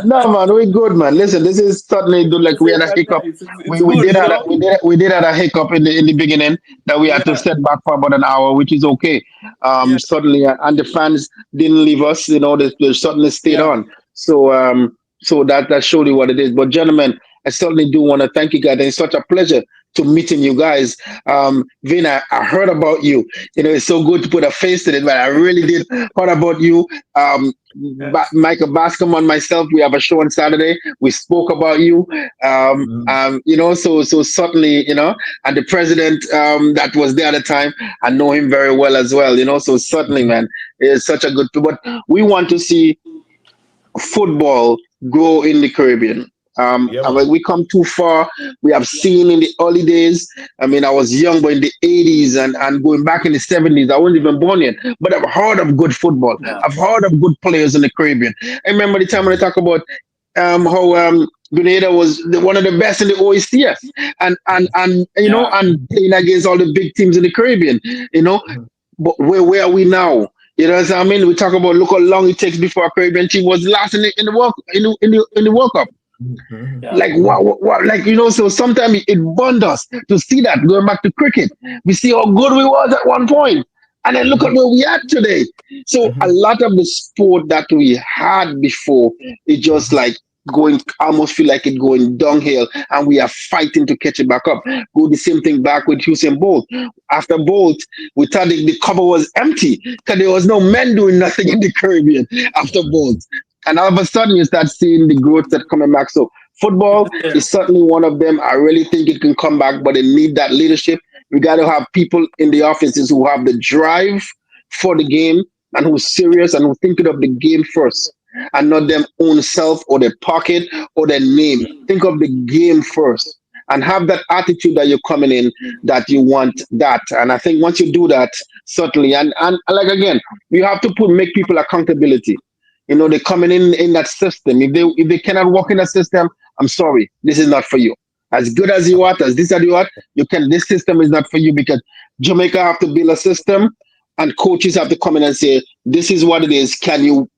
No, man, we good, man. Listen, this is certainly good. Like we had a hiccup. Nice. We, It's we good, did have we did have a hiccup in the beginning that we had to set back for about an hour, which is okay. Yeah. Certainly, and the fans didn't leave us. They certainly stayed Yeah. on. So that showed you what it is. But gentlemen, I certainly do want to thank you guys. And it's such a pleasure to meeting you guys. Vin, I heard about you. It's so good to put a face to it, but I really did heard about you. Michael Bascom and myself, we have a show on Saturday. We spoke about you. So certainly, and the president that was there at the time, I know him very well as well. So certainly, man, it's such a good. But we want to see football grow in the Caribbean. We come too far. We have seen in the early days. I mean, I was young, but in the 80s and going back in the 70s, I wasn't even born yet. But I've heard of good football. Yeah. I've heard of good players in the Caribbean. I remember the time when they talk about how Grenada was one of the best in the OECS, and playing against all the big teams in the Caribbean. But where are we now? You know what I mean? We talk about look how long it takes before a Caribbean team was last in the World Cup. Yeah. Like what like so sometimes it bonds us to see that. Going back to cricket, we see how good we was at one point, and then look at where we at today. So a lot of the sport that we had before, it just like almost feel like it going downhill, and we are fighting to catch it back up. Go the same thing back with Usain Bolt. After Bolt, we thought the cover was empty because there was no men doing nothing in the Caribbean after Bolt. And all of a sudden, you start seeing the growth that coming back. So football is certainly one of them. I really think it can come back, but it need that leadership. We got to have people in the offices who have the drive for the game and who's serious and who thinking of the game first, and not them own self or their pocket or their name. Think of the game first and have that attitude that you're coming in, that you want that. And I think once you do that, certainly, and like again, you have to make people accountability. They're coming in that system. If they cannot walk in that system, I'm sorry, this is not for you. As good as you are, as this as you are, this system is not for you, because Jamaica have to build a system, and coaches have to come in and say, this is what it is. Can you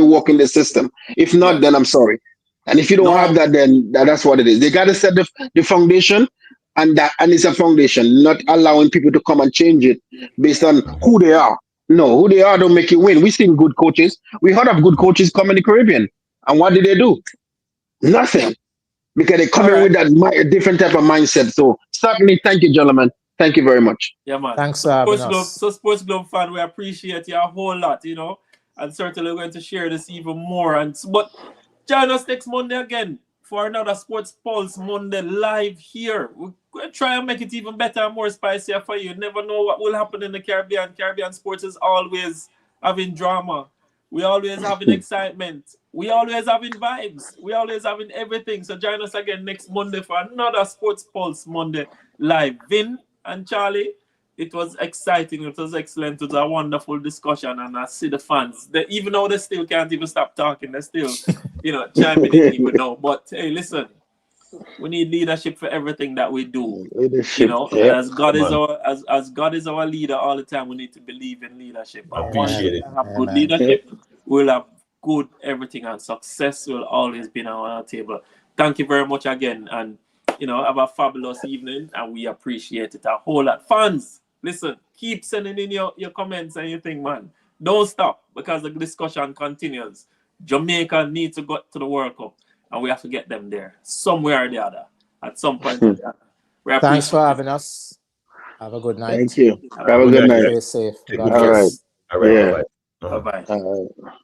walk in the system? If not, then I'm sorry. And if you don't have that, then that's what it is. They got to set the foundation, and it's a foundation, not allowing people to come and change it based on who they are. No, who they are don't make you win. We've seen good coaches. We heard of good coaches come in the Caribbean. And what did they do? Nothing. because they come All in right. with that different type of mindset. So certainly, thank you, gentlemen. Thank you very much. Yeah, man. Thanks for having us. Sports Globe fan, we appreciate you a whole lot, you know, and certainly we're going to share this even more. But join us next Monday again for another Sports Pulse Monday live here. We're going to try and make it even better and more spicier for you. You never know what will happen in the Caribbean. Caribbean sports is always having drama. We always having excitement. We always having vibes. We always having everything. So join us again next Monday for another Sports Pulse Monday live. Vin and Charlie, it was exciting. It was excellent. It was a wonderful discussion. And I see the fans. Even though they still can't even stop talking, they're still, chiming in even now. But hey, listen, we need leadership for everything that we do. Leadership. And as God is as God is our leader all the time, we need to believe in leadership. And once Appreciate we it. have good leadership, we'll have good everything, and success will always be on our table. Thank you very much again, and have a fabulous evening, and we appreciate it a whole lot. Fans, listen, keep sending in your comments and your thing, man. Don't stop, because the discussion continues. Jamaica needs to go to the World Cup, and we have to get them there somewhere or the other at some point or the other. Thanks for having us. Have a good night. Thank you. Have Have a good night. Stay safe. God All right. bless. All right. Yeah. Bye-bye. Bye-bye. All right.